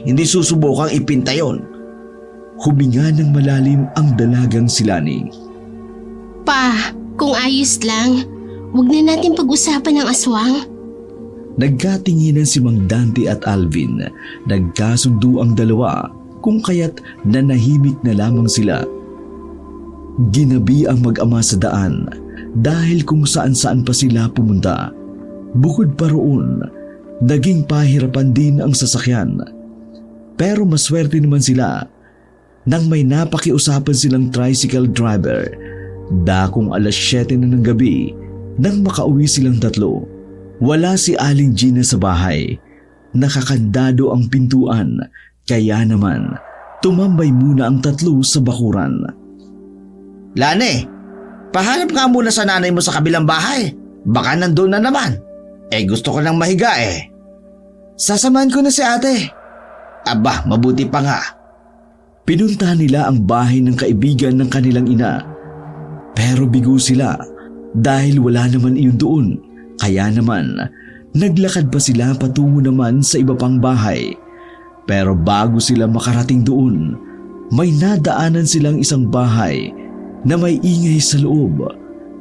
hindi susubukang ipinta yon. Huminga ng malalim ang dalagang si Lani. Pa, kung ayos lang, wag na natin pag-usapan ng aswang. Nagkatinginan si Mang Dante at Alvin. Nagkasundo ang dalawa kung kaya't nanahimik na lamang sila. Ginabi ang mag-ama sa daan dahil kung saan-saan pa sila pumunta. Bukod pa roon, naging pahirapan din ang sasakyan. Pero maswerte naman sila nang may napakiusapan silang tricycle driver. Dakong 7:00 na ng gabi nang makauwi silang tatlo. Wala si Aling Gina sa bahay. Nakakandado ang pintuan, kaya naman tumambay muna ang tatlo sa bakuran. Lani, pahanap nga muna sa nanay mo sa kabilang bahay. Baka nandun na naman. Gusto ko nang mahiga eh. Sasamahan ko na si ate. Aba, mabuti pa nga. Pinuntahan nila ang bahay ng kaibigan ng kanilang ina. Pero bigo sila dahil wala naman iyon doon. Kaya naman, naglakad pa sila patungo naman sa iba pang bahay. Pero bago sila makarating doon, may nadaanan silang isang bahay na may ingay sa loob.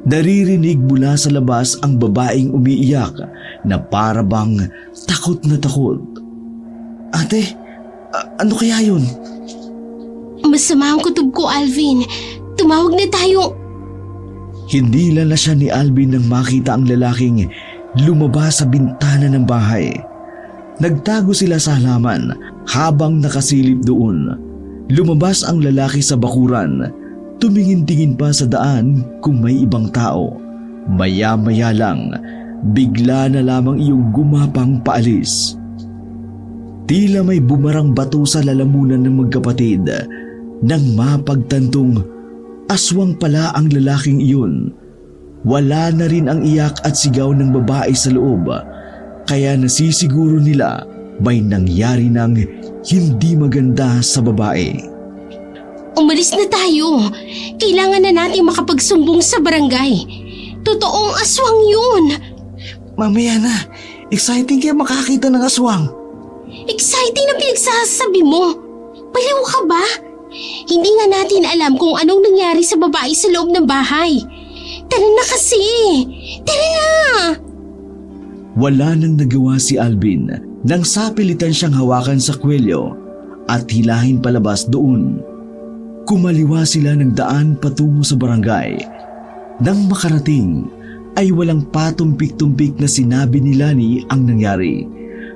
Naririnig mula sa labas ang babaeng umiiyak na para bang takot na takot. Ate, ano kaya yun? Masama ang kutob ko, Alvin. Tumawag na tayo. Hindi na siya ni Alvin nang makita ang lalaking lumabas sa bintana ng bahay. Nagtago sila sa halaman habang nakasilip doon. Lumabas ang lalaki sa bakuran. Tumingin-tingin pa sa daan kung may ibang tao. Maya-maya lang, bigla na lamang iyong gumapang paalis. Tila may bumarang bato sa lalamunan ng magkapatid nang mapagtantong aswang pala ang lalaking iyon. Wala na rin ang iyak at sigaw ng babae sa loob, kaya nasisiguro nila may nangyari ng hindi maganda sa babae. Umalis na tayo. Kailangan na natin makapagsumbong sa barangay. Totoong aswang yun. Mamaya na. Exciting kaya makakita ng aswang. Exciting na pinagsasabi mo. Baliw ka ba? Hindi nga natin alam kung anong nangyari sa babae sa loob ng bahay. Tara na kasi. Tara na. Wala nang nagawa si Alvin nang sapilitan siyang hawakan sa kwelyo at hilahin palabas doon. Kumaliwa sila ng daan patungo sa barangay. Nang makarating ay walang patumpik-tumpik na sinabi ni Lani ang nangyari.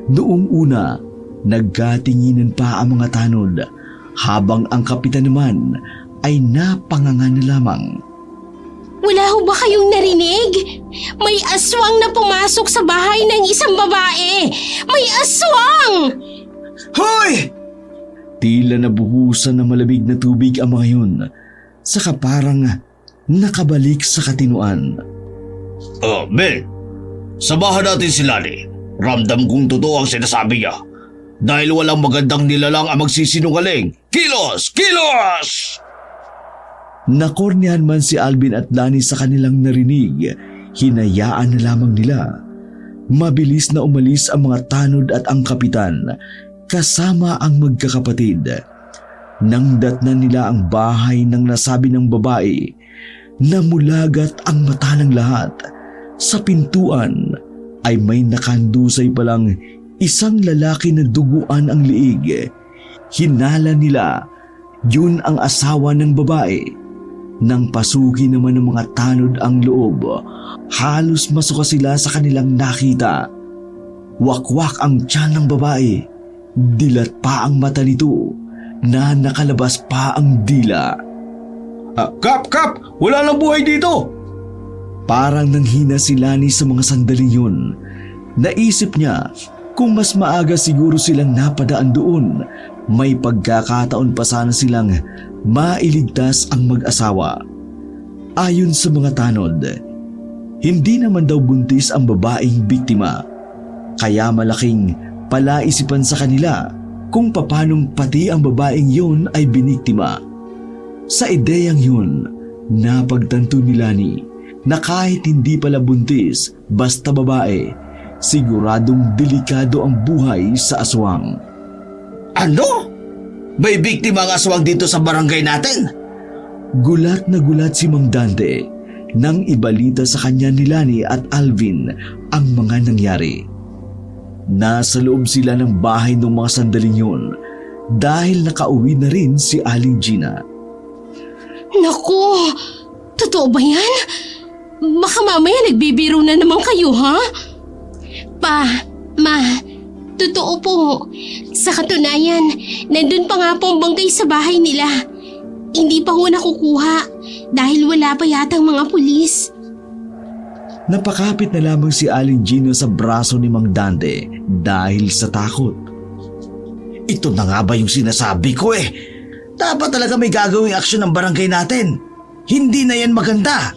Noong una, nagkatinginan pa ang mga tanod habang ang kapitan naman ay napanganga na lamang. Wala ho ba kayong narinig? May aswang na pumasok sa bahay ng isang babae. May aswang! Hoy! Tila nabuhusan ng malamig na tubig ang mga yun, saka parang nakabalik sa katinuan. Ben, samahan natin si Lani. Ramdam kong totoo ang sinasabi niya. Dahil walang magandang nilalang ang magsisinungaling. Kilos! Kilos! Nakornihan man si Alvin at Lani sa kanilang narinig, hinayaan na lamang nila. Mabilis na umalis ang mga tanod at ang kapitan, kasama ang magkakapatid. Nang datnan nila ang bahay ng nasabi ng babae, namulagat ang mata ng lahat. Sa pintuan ay may nakandusay palang isang lalaki na duguan ang liig. Hinala nila, yun ang asawa ng babae. Nang pasuki naman ng mga tanod ang loob, halos masuka sila sa kanilang nakita. Wakwak ang tiyan ng babae. Dilat pa ang mata nito na nakalabas pa ang dila. Kap! Wala nang buhay dito! Parang nanghina si Lani sa mga sandaling yun. Naisip niya kung mas maaga siguro silang napadaan doon, may pagkakataon pa sana silang mailigtas ang mag-asawa. Ayon sa mga tanod, hindi naman daw buntis ang babaeng biktima, kaya malaking palaisipan sa kanila kung papanong pati ang babaeng yun ay biniktima. Sa ideyang yun, napagtanto ni Lani na kahit hindi pala buntis, basta babae, siguradong delikado ang buhay sa aswang. Ano? May biktima ang aswang dito sa barangay natin? Gulat na gulat si Mang Dante nang ibalita sa kanya ni Lani at Alvin ang mga nangyari. Nasa loob sila ng bahay ng mga sandaling yun dahil nakauwi na rin si Aling Gina. Naku, totoo ba yan? Baka mamaya nagbibiro na naman kayo, ha? Pa, ma, totoo po. Sa katunayan, nandun pa nga po ang bangkay sa bahay nila. Hindi pa ho nakukuha dahil wala pa yatang mga pulis. Napakapit na lamang si Aling Gina sa braso ni Mang Dante dahil sa takot. Ito na nga ba yung sinasabi ko eh? Dapat talaga may gagawing aksyon ng barangay natin. Hindi na yan maganda.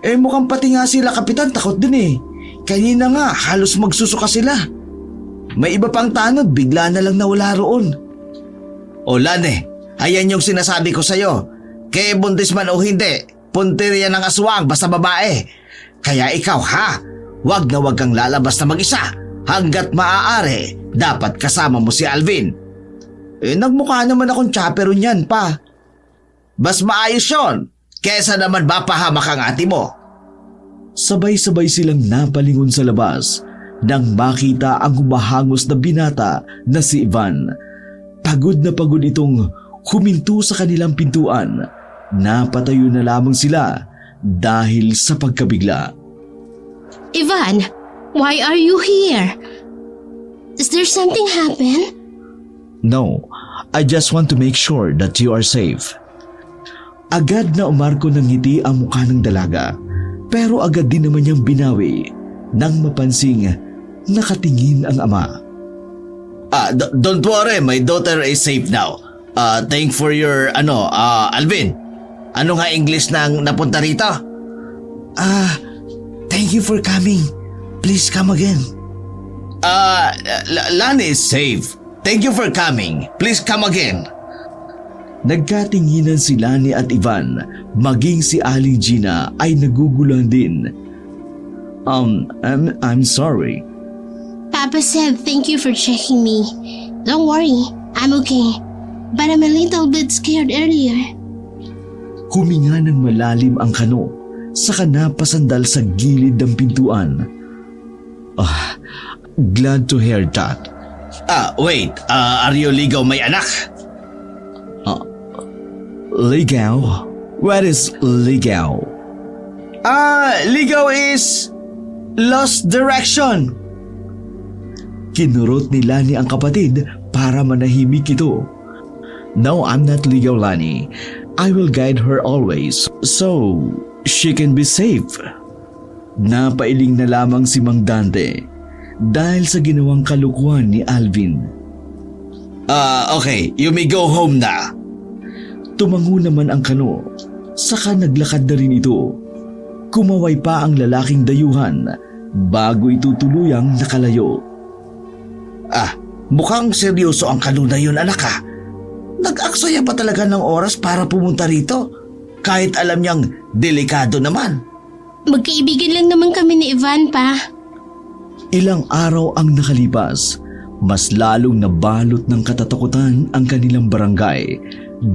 Mukhang pati nga sila kapitan takot din eh. Kanina nga halos magsusuka sila. May iba pang tanod, bigla na lang nawala roon. O Lane, ayan yung sinasabi ko sa'yo. Kaya buntis man o hindi, puntirya ng aswang basta babae. Kaya ikaw ha, wag na wag kang lalabas na mag-isa. Hanggat maaari, dapat kasama mo si Alvin. Nagmukha naman akong chaperon yan pa. Bas maayos yun, kesa naman mapahamak ang ate mo. Sabay-sabay silang napalingon sa labas nang makita ang humahangos na binata na si Ivan. Pagod na pagod itong huminto sa kanilang pintuan. Napatayo na lamang sila dahil sa pagkabigla. Ivan, why are you here? Is there something happen? No, I just want to make sure that you are safe. Agad na umarko ng ngiti ang mukha ng dalaga, pero agad din naman niyang binawi nang mapansing nakatingin ang ama. Don't worry, my daughter is safe now. Thank for your Alvin. Ano nga English nang napunta rito? Thank you for coming. Please come again. Lani is safe. Thank you for coming. Please come again. Nagkatinginan si Lani at Ivan, maging si Aling Gina ay naguguluhan din. I'm sorry. Papa said thank you for checking me. Don't worry, I'm okay. But I'm a little bit scared earlier. Huminga ng malalim ang kano, saka napasandal sa gilid ng pintuan. Glad to hear that. Wait, are you ligaw may anak? Ligaw? What is ligaw? Ligaw is lost direction. Kinurot ni Lani ang kapatid para manahimik ito. No, I'm not ligaw, Lani. I will guide her always so she can be safe. Napailing na lamang si Mang Dante dahil sa ginawang kalukuhan ni Alvin. Okay, you may go home na. Tumango naman ang kano, saka naglakad na rin ito. Kumaway pa ang lalaking dayuhan bago ito tuluyang nakalayo. Mukhang seryoso ang kano na yun, anak ha. Nag-aksaya pa talaga ng oras para pumunta rito, kahit alam niyang delikado naman. Magkaibigan lang naman kami ni Ivan, pa. Ilang araw ang nakalipas, mas lalong nabalot ng katatakutan ang kanilang barangay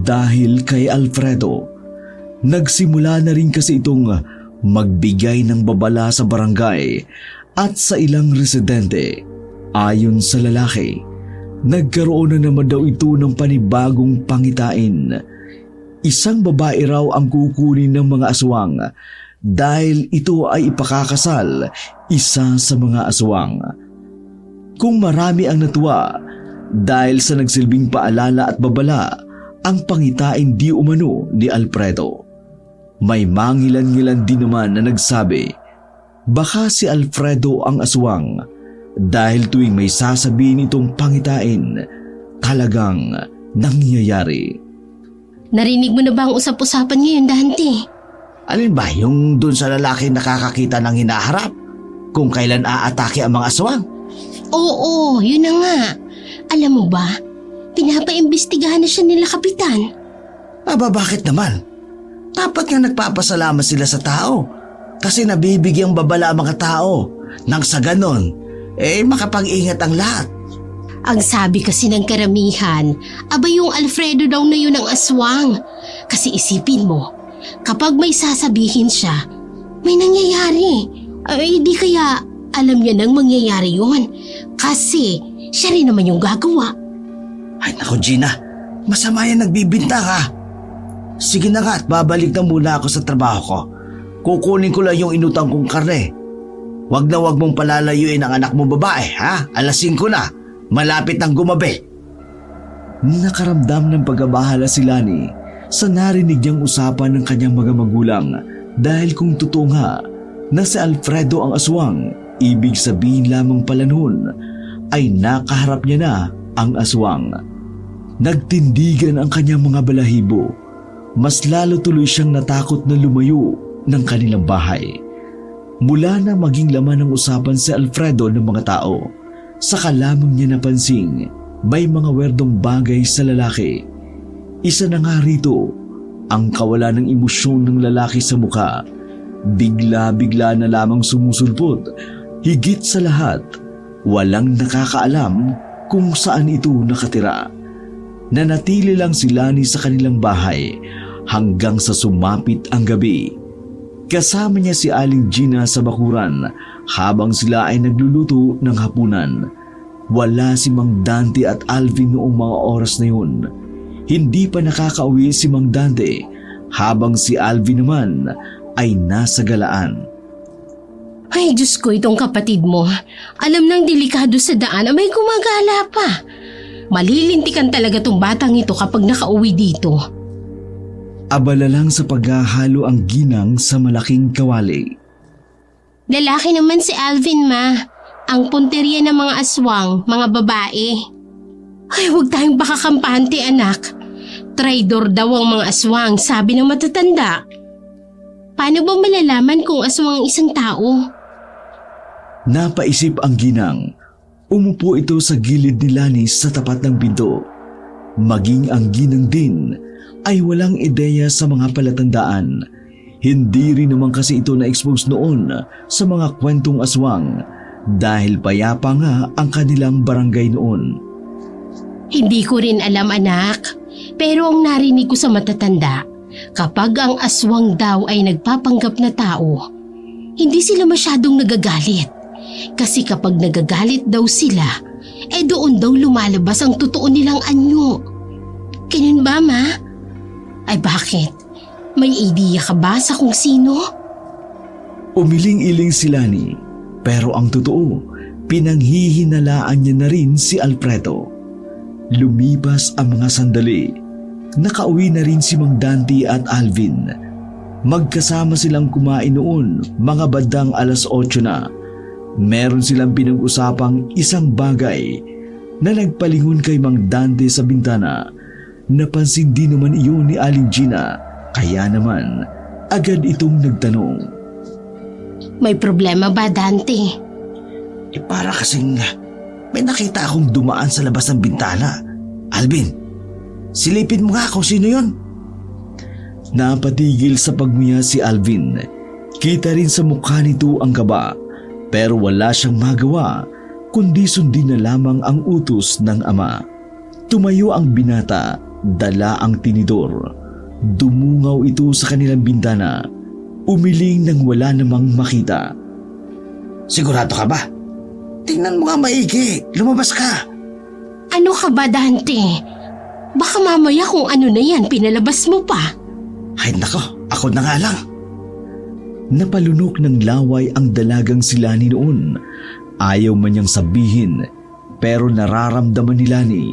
dahil kay Alfredo. Nagsimula na rin kasi itong magbigay ng babala sa barangay at sa ilang residente. Ayon sa lalaki, nagkaroon na naman daw ito ng panibagong pangitain. Isang babae raw ang kukunin ng mga aswang dahil ito ay ipakakasal isa sa mga aswang. Kung marami ang natuwa dahil sa nagsilbing paalala at babala ang pangitain di umano ni Alfredo, may mangilan-ngilan din naman na nagsabi, Baka si Alfredo ang aswang dahil tuwing may sasabihin itong pangitain, talagang nangyayari. Narinig mo na ba ang usap-usapan ngayon, Dante? Alin ba, yung dun sa lalaki nakakakita ng hinaharap? Kung kailan aatake ang mga aswang? Oo, yun na nga. Alam mo ba, pinapaimbestigahan na siya nila kapitan. Aba, bakit naman? Dapat nga nagpapasalamat sila sa tao kasi nabibigyang babala ang mga tao nang sa ganon, makapag-ingat ang lahat. Ang sabi kasi ng karamihan, aba yung Alfredo daw na yun ang aswang. Kasi isipin mo, kapag may sasabihin siya, may nangyayari. Ay di kaya alam niya nang mangyayari yun. Kasi siya rin naman yung gagawa. Ay naku Gina, masama yan nagbibinta ka. Sige na nga at babalik na muna ako sa trabaho ko. Kukunin ko lang yung inutang kong karne. Wag na wag mong palalayuin ang anak mong babae, ha? 5:00 na. Malapit ng gumabi. Nakaramdam ng pagkabahala si Lani sa narinig niyang usapan ng kanyang mga magulang dahil kung totoo nga na si Alfredo ang aswang, ibig sabihin lamang pala noon ay nakaharap niya na ang aswang. Nagtindigan ang kanyang mga balahibo. Mas lalo tuloy siyang natakot na lumayo ng kanilang bahay. Mula na maging laman ng usapan si Alfredo ng mga tao, saka lamang niya napansing may mga werdong bagay sa lalaki. Isa na nga rito, ang kawalan ng emosyon ng lalaki sa mukha. Bigla-bigla na lamang sumusulpot. Higit sa lahat, walang nakakaalam kung saan ito nakatira. Nanatili lang si Lani sa kanilang bahay hanggang sa sumapit ang gabi. Kasama niya si Aling Gina sa bakuran habang sila ay nagluluto ng hapunan. Wala si Mang Dante at Alvin noong mga oras na yun. Hindi pa nakakauwi si Mang Dante habang si Alvin naman ay nasa galaan. Ay Diyos ko, itong kapatid mo. Alam nang delikado sa daan, may gumagala pa. Malilintikan talaga tong batang ito kapag nakauwi dito. Abala lang sa paghahalo ang ginang sa malaking kawali. Lalaki naman si Alvin, ma. Ang punteriya ng mga aswang, mga babae. Ay, huwag tayong pakakampante, anak. Traidor daw ang mga aswang, sabi ng matatanda. Paano ba malalaman kung aswang ang isang tao? Napaisip ang ginang. Umupo ito sa gilid ni Lani sa tapat ng pinto. Maging ang ginang din ay walang ideya sa mga palatandaan. Hindi rin naman kasi ito na-expose noon sa mga kwentong aswang dahil payapa nga ang kanilang barangay noon. Hindi ko rin alam, anak. Pero ang narinig ko sa matatanda, kapag ang aswang daw ay nagpapanggap na tao, hindi sila masyadong nagagalit. Kasi kapag nagagalit daw sila, doon daw lumalabas ang totoo nilang anyo. Ganun ba, ma? Ay bakit? May idea ka ba sa kung sino? Umiling-iling si Lani, pero ang totoo, pinanghihinalaan niya na rin si Alfredo. Lumipas ang mga sandali. Nakauwi na rin si Mang Dante at Alvin. Magkasama silang kumain noon, mga bandang 8:00 na. Meron silang pinag-usapang isang bagay na nagpalingon kay Mang Dante sa bintana. Napansin din naman iyon ni Aling Gina, kaya naman agad itong nagtanong. May problema ba, Dante? Para kasing may nakita akong dumaan sa labas ng bintana. Alvin, silipin mo nga kung sino yun. Napatigil sa pagmuya si Alvin. Kita rin sa mukha nito ang kaba, pero wala siyang magawa kundi sundin na lamang ang utos ng ama. Tumayo ang binata, dala ang tinidor. Dumungaw ito sa kanilang bintana. Umiling nang wala namang makita. Sigurado ka ba? Tingnan mo nga maigi, lumabas ka. Ano ka ba, Dante? Baka mamaya kung ano na yan, pinalabas mo pa. Ay nako, ako na nga lang. Napalunok ng laway ang dalagang si Lani noon. Ayaw man niyang sabihin, pero nararamdaman ni Lani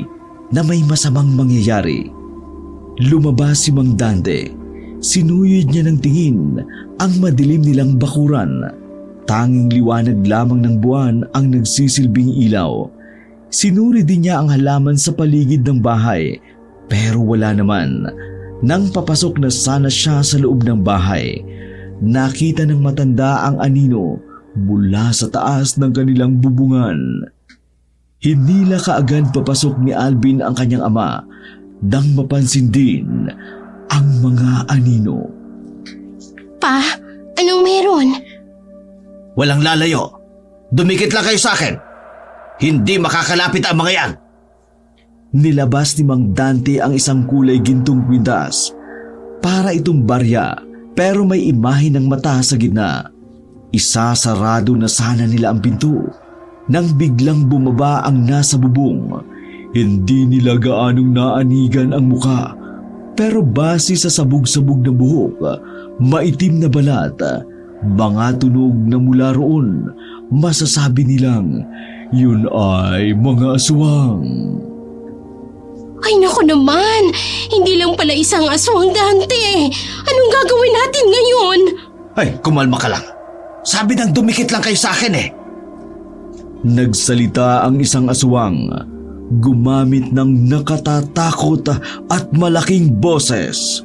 na may masamang mangyayari. Lumabas si Mang Dante. Sinuyod niya ng tingin ang madilim nilang bakuran. Tanging liwanag lamang ng buwan ang nagsisilbing ilaw. Sinuri din niya ang halaman sa paligid ng bahay pero wala naman. Nang papasok na sana siya sa loob ng bahay, nakita ng matanda ang anino mula sa taas ng kanilang bubungan. Hinila kaagad papasok ni Alvin ang kanyang ama nang mapansin din ang mga anino. Pa, anong meron? Walang lalayo. Dumikit lang kayo sa akin. Hindi makakalapit ang mga yan. Nilabas ni Mang Dante ang isang kulay gintong kwintas. Para itong barya pero may imahe ng mata sa gitna. Isasarado na sana nila ang pinto nang biglang bumaba ang nasa bubong. Hindi nila gaanong naanigan ang muka pero base sa sabog-sabog na buhok, maitim na balat, mga tunog na mula roon, masasabi nilang yun ay mga aswang. Ay naku naman, hindi lang pala isang aswang, Dante. Anong gagawin natin ngayon? Ay, kumalma ka lang. Sabi nang dumikit lang kayo sa akin eh. Nagsalita ang isang aswang, gumamit ng nakatatakot at malaking boses.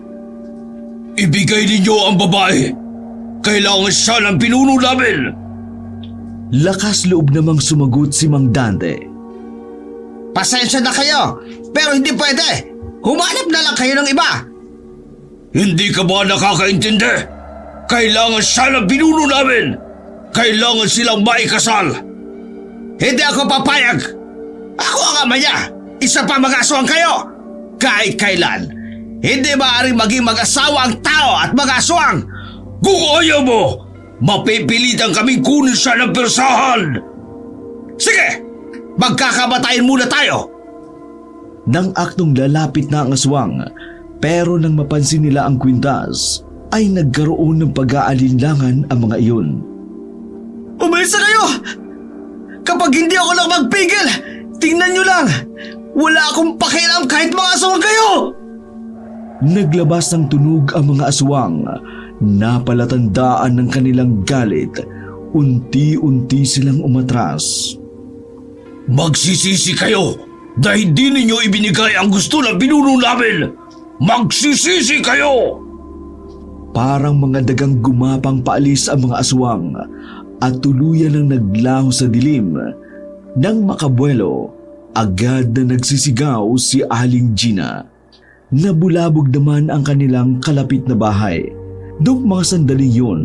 Ibigay ninyo ang babae. Kailangan siya ng pinuno namin. Lakas loob namang sumagot si Mang Dante. Pasensya na kayo, pero hindi pwede. Humanap na lang kayo ng iba. Hindi ka ba nakakaintindi? Kailangan siya ng pinuno namin. Kailangan silang maikasal. Hindi ako papayag. Ako ang ama niya. Isa pa mga aswang kayo. Kahit kailan, hindi maaaring maging mag-asawa ang tao at mga aswang. Kung ayaw mo, mapipilitan kaming kunin siya ng persahan. Sige, magkakamatayin muna tayo. Nang aktong lalapit na ang aswang, pero nang mapansin nila ang kwintas, ay nagkaroon ng pag-aalinlangan ang mga iyon. Umalis na kayo! Kapag hindi ako lang magpigil, tingnan nyo lang! Wala akong pakialam kahit mga aswang kayo! Naglabas ng tunog ang mga aswang. Napalatandaan ng kanilang galit. Unti-unti silang umatras. Magsisisi kayo dahil di ninyo ibinigay ang gusto ng binuno namin! Magsisisi kayo! Parang mga dagang gumapang paalis ang mga aswang at tuluyan ang naglaho sa dilim. Nang makabuelo, agad na nagsisigaw si Aling Gina. Nabulabog naman ang kanilang kalapit na bahay. Noong mga sandaling yun,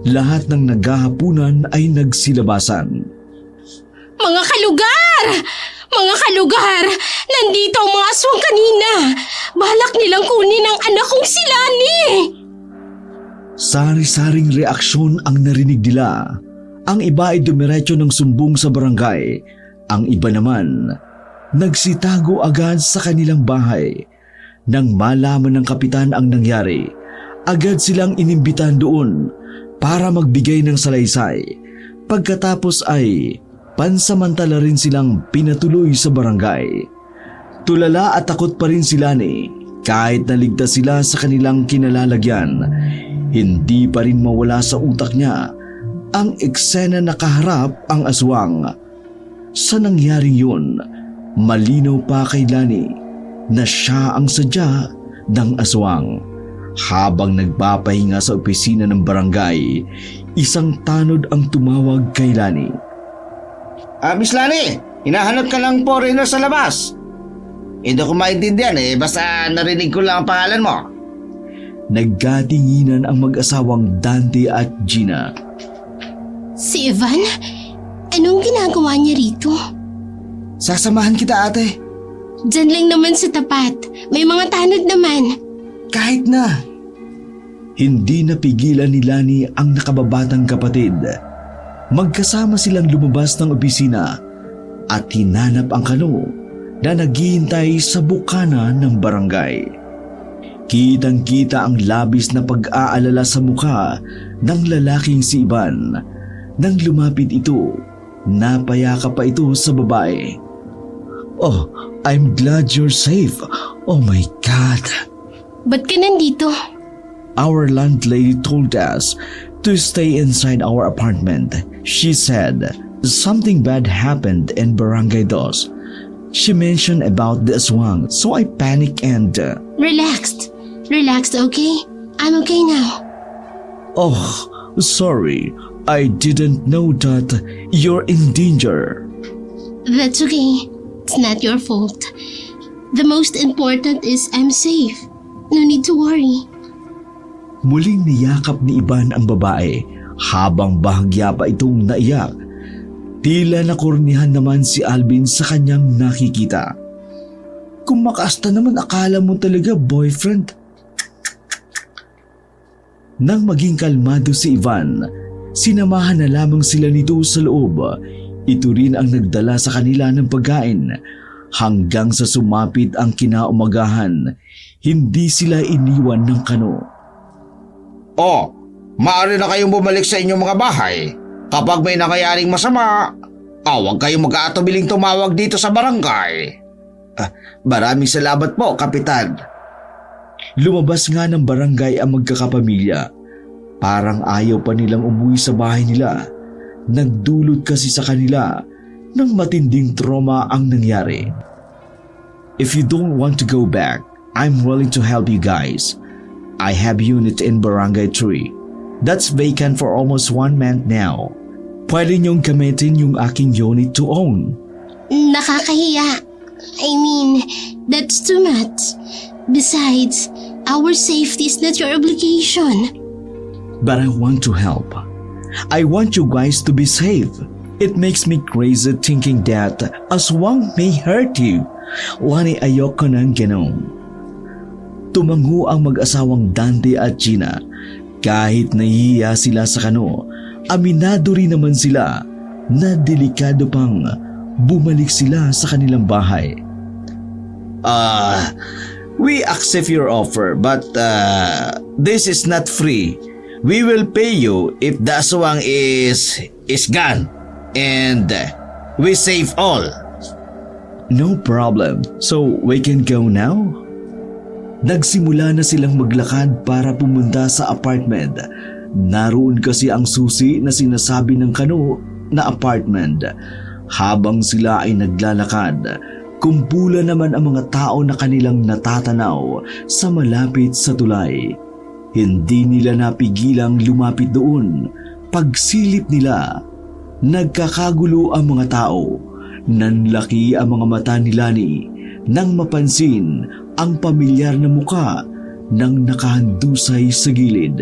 lahat ng naghahapunan ay nagsilabasan. Mga kalugar! Mga kalugar! Nandito ang mga aswang kanina! Balak nilang kunin ang anak kong si Lani! Sari-saring reaksyon ang narinig nila. Ang iba ay dumiretso ng sumbong sa barangay. Ang iba naman, nagsitago agad sa kanilang bahay. Nang malaman ng kapitan ang nangyari, agad silang inimbitan doon para magbigay ng salaysay. Pagkatapos ay pansamantala rin silang pinatuloy sa barangay. Tulala at takot pa rin si Lani kahit naligtas sila sa kanilang kinalalagyan. Hindi pa rin mawala sa utak niya ang eksena na kaharap ang aswang. Sa nangyaring yun, malinaw pa kay Lani na siya ang sadya ng aswang. Habang nagpapahinga sa opisina ng barangay, isang tanod ang tumawag kay Lani. Miss Lani, hinahanap ka ng foreigner sa labas. Hindi ko maintindihan basta narinig ko lang ang pangalan mo. Nagkatinginan ang mag-asawang Dante at Gina. Si Ivan? Anong ginagawa niya rito? Sasamahan kita, ate. Diyan lang naman sa tapat. May mga tanod naman. Kahit na. Hindi napigilan ni Lani ang nakababatang kapatid. Magkasama silang lumabas ng opisina at hinanap ang kano na naghihintay sa bukana ng barangay. Kitang-kita ang labis na pag-aalala sa mukha ng lalaking si Ivan. Nang lumapit ito, napayakap pa ito sa babae. "Oh, I'm glad you're safe. Oh my God." Ba't ka nandito? Our landlady told us to stay inside our apartment. She said something bad happened in Barangay Dos. She mentioned about the aswang, so I panicked and... Relaxed, okay? I'm okay now. Oh, sorry. I didn't know that you're in danger. That's okay. It's not your fault. The most important is I'm safe. No need to worry. Muling niyakap ni Ivan ang babae habang bahagya pa itong naiyak. Tila nakornihan naman si Alvin sa kanyang nakikita. Kung makasta naman akala mo talaga boyfriend. Nang maging kalmado si Ivan, sinamahan na lamang sila nito sa loob. Ito rin ang nagdala sa kanila ng pagkain. Hanggang sa sumapit ang kinaumagahan, hindi sila iniwan ng kano. Oh, maaari na kayong bumalik sa inyong mga bahay. Kapag may nangyayaring masama, huwag kayong mag-aatubiling tumawag dito sa barangay. Maraming salamat po, Kapitan. Lumabas nga ng barangay ang magkakapamilya. Parang ayaw pa nilang umuwi sa bahay nila. Nagdulot kasi sa kanila ng matinding trauma ang nangyari. If you don't want to go back, I'm willing to help you guys. I have unit in Barangay 3. That's vacant for almost 1 month now. Pwede niyong gamitin yung aking unit to own. Nakakahiya. I mean, that's too much. Besides, our safety is not your obligation. But I want to help. I want you guys to be safe. It makes me crazy thinking that aswang may hurt you. Wani ayoko ng ganun. Tumango ang mag-asawang Dante at Gina. Kahit nahihiya sila sa kano, aminado rin naman sila na delikado pang bumalik sila sa kanilang bahay. We accept your offer, but this is not free. We will pay you if the aswang is gone and we save all. No problem. So we can go now? Nagsimula na silang maglakad para pumunta sa apartment. Naroon kasi ang susi na sinasabi ng kano na apartment. Habang sila ay naglalakad, kumpula naman ang mga tao na kanilang natatanaw sa malapit sa tulay. Hindi nila napigilang lumapit doon. Pagsilip nila, nagkakagulo ang mga tao. Nanlaki ang mga mata ni Lani nang mapansin ang pamilyar na muka ng nakahandusay sa gilid.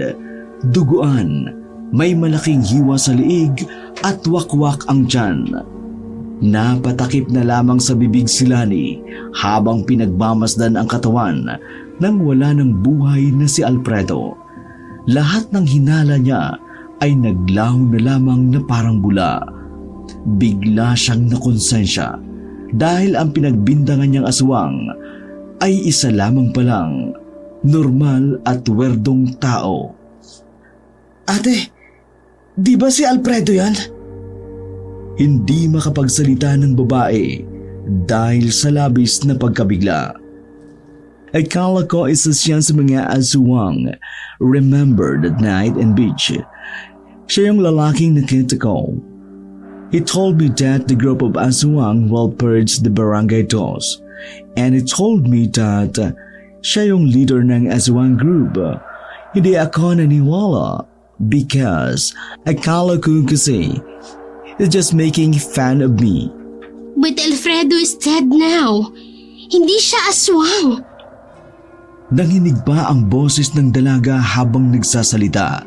Duguan, may malaking hiwa sa liig at wakwak ang tiyan. Napatakip na lamang sa bibig si Lani habang pinagmamasdan ang katawan nang wala ng buhay na si Alfredo. Lahat ng hinala niya ay naglaho na lamang na parang bula. Bigla siyang nakonsensya dahil ang pinagbintangan niyang aswang ay isa lamang palang normal at werdong tao. Ate, di ba si Alfredo yan? Hindi makapagsalita ng babae dahil sa labis na pagkabigla. Akala ko isa siya sa mga aswang. Remember that night in beach? Siya yung lalaking nakita ko. He told me that the group of aswang will purge the Barangay Dos. And he told me that siya yung leader ng aswang group. Hindi ako naniwala because akala ko kasi he's just making fun of me. But Alfredo is dead now. Hindi siya aswang. Nanginig pa ang boses ng dalaga habang nagsasalita.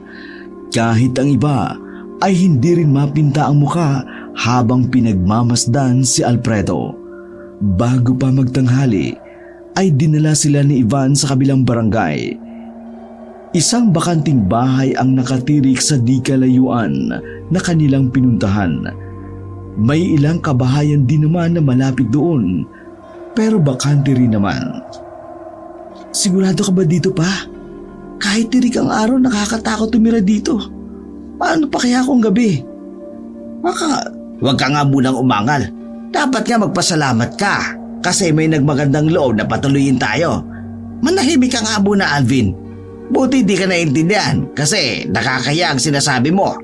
Kahit ang iba ay hindi rin mapinta ang muka habang pinagmamasdan si Alfredo. Bago pa magtanghali ay dinala sila ni Ivan sa kabilang barangay. Isang bakanting bahay ang nakatirik sa di kalayuan na kanilang pinuntahan. May ilang kabahayan din naman na malapit doon, pero bakante rin naman. Sigurado ka ba dito pa? Kahit tirik ang araw, nakakatakot tumira dito. Paano pa kaya kung gabi? Wag ka nga munang umangal. Dapat nga magpasalamat ka kasi may nagmagandang loob na patuloyin tayo. Manahimik ka nga muna, Alvin. Buti di ka naintindihan kasi nakakaya ang sinasabi mo.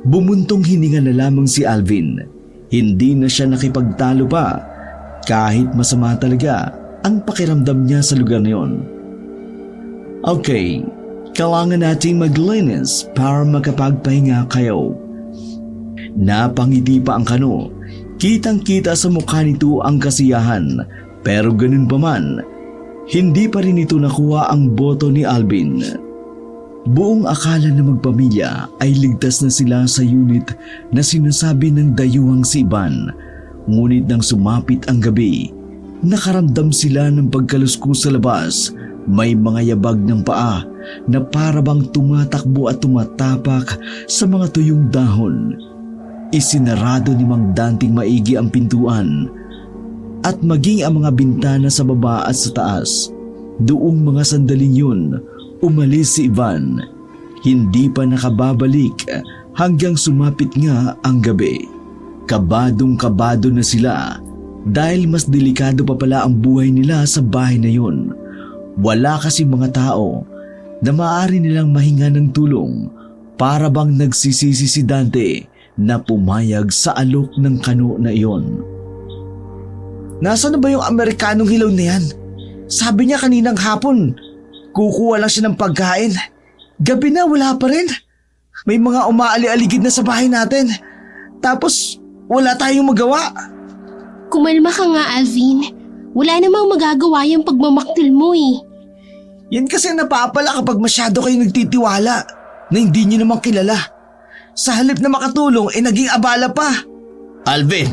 Bumuntong hininga na lamang si Alvin. Hindi na siya nakipagtalo pa kahit masama talaga ang pakiramdam niya sa lugar na yun. Okay, kailangan nating maglinis para makapagpahinga kayo. Napangiti pa ang kano. Kitang-kita sa mukha nito ang kasiyahan, pero ganun pa man, hindi pa rin ito nakuha ang boto ni Alvin. Buong akala na magpamilya ay ligtas na sila sa unit na sinasabi ng dayuhang si Ivan. Ngunit nang sumapit ang gabi, nakaramdam sila ng pagkaluskus sa labas. May mga yabag ng paa na parabang tumatakbo at tumatapak sa mga tuyong dahon. Isinarado ni Mang Danting maigi ang pintuan at maging ang mga bintana sa baba at sa taas. Doong mga sandaling yun, umalis si Ivan. Hindi pa nakababalik hanggang sumapit nga ang gabi. Kabadong-kabado na sila dahil mas delikado pa pala ang buhay nila sa bahay na yun. Wala kasi mga tao na maaari nilang mahinga ng tulong. Para bang nagsisisi si Dante na pumayag sa alok ng kano na iyon. Nasaan na ba yung Amerikanong hilaw na yan? Sabi niya kaninang hapon, kukuha lang siya ng pagkain. Gabi na, wala pa rin. May mga umaali-aligid na sa bahay natin. Tapos, wala tayong magawa. Kumalma ka nga, Alvin. Wala namang magagawa yung pagmamaktil mo eh. Yan kasi napapala kapag masyado kayo nagtitiwala na hindi niyo naman kilala. Sa halip na makatulong, naging abala pa. Alvin,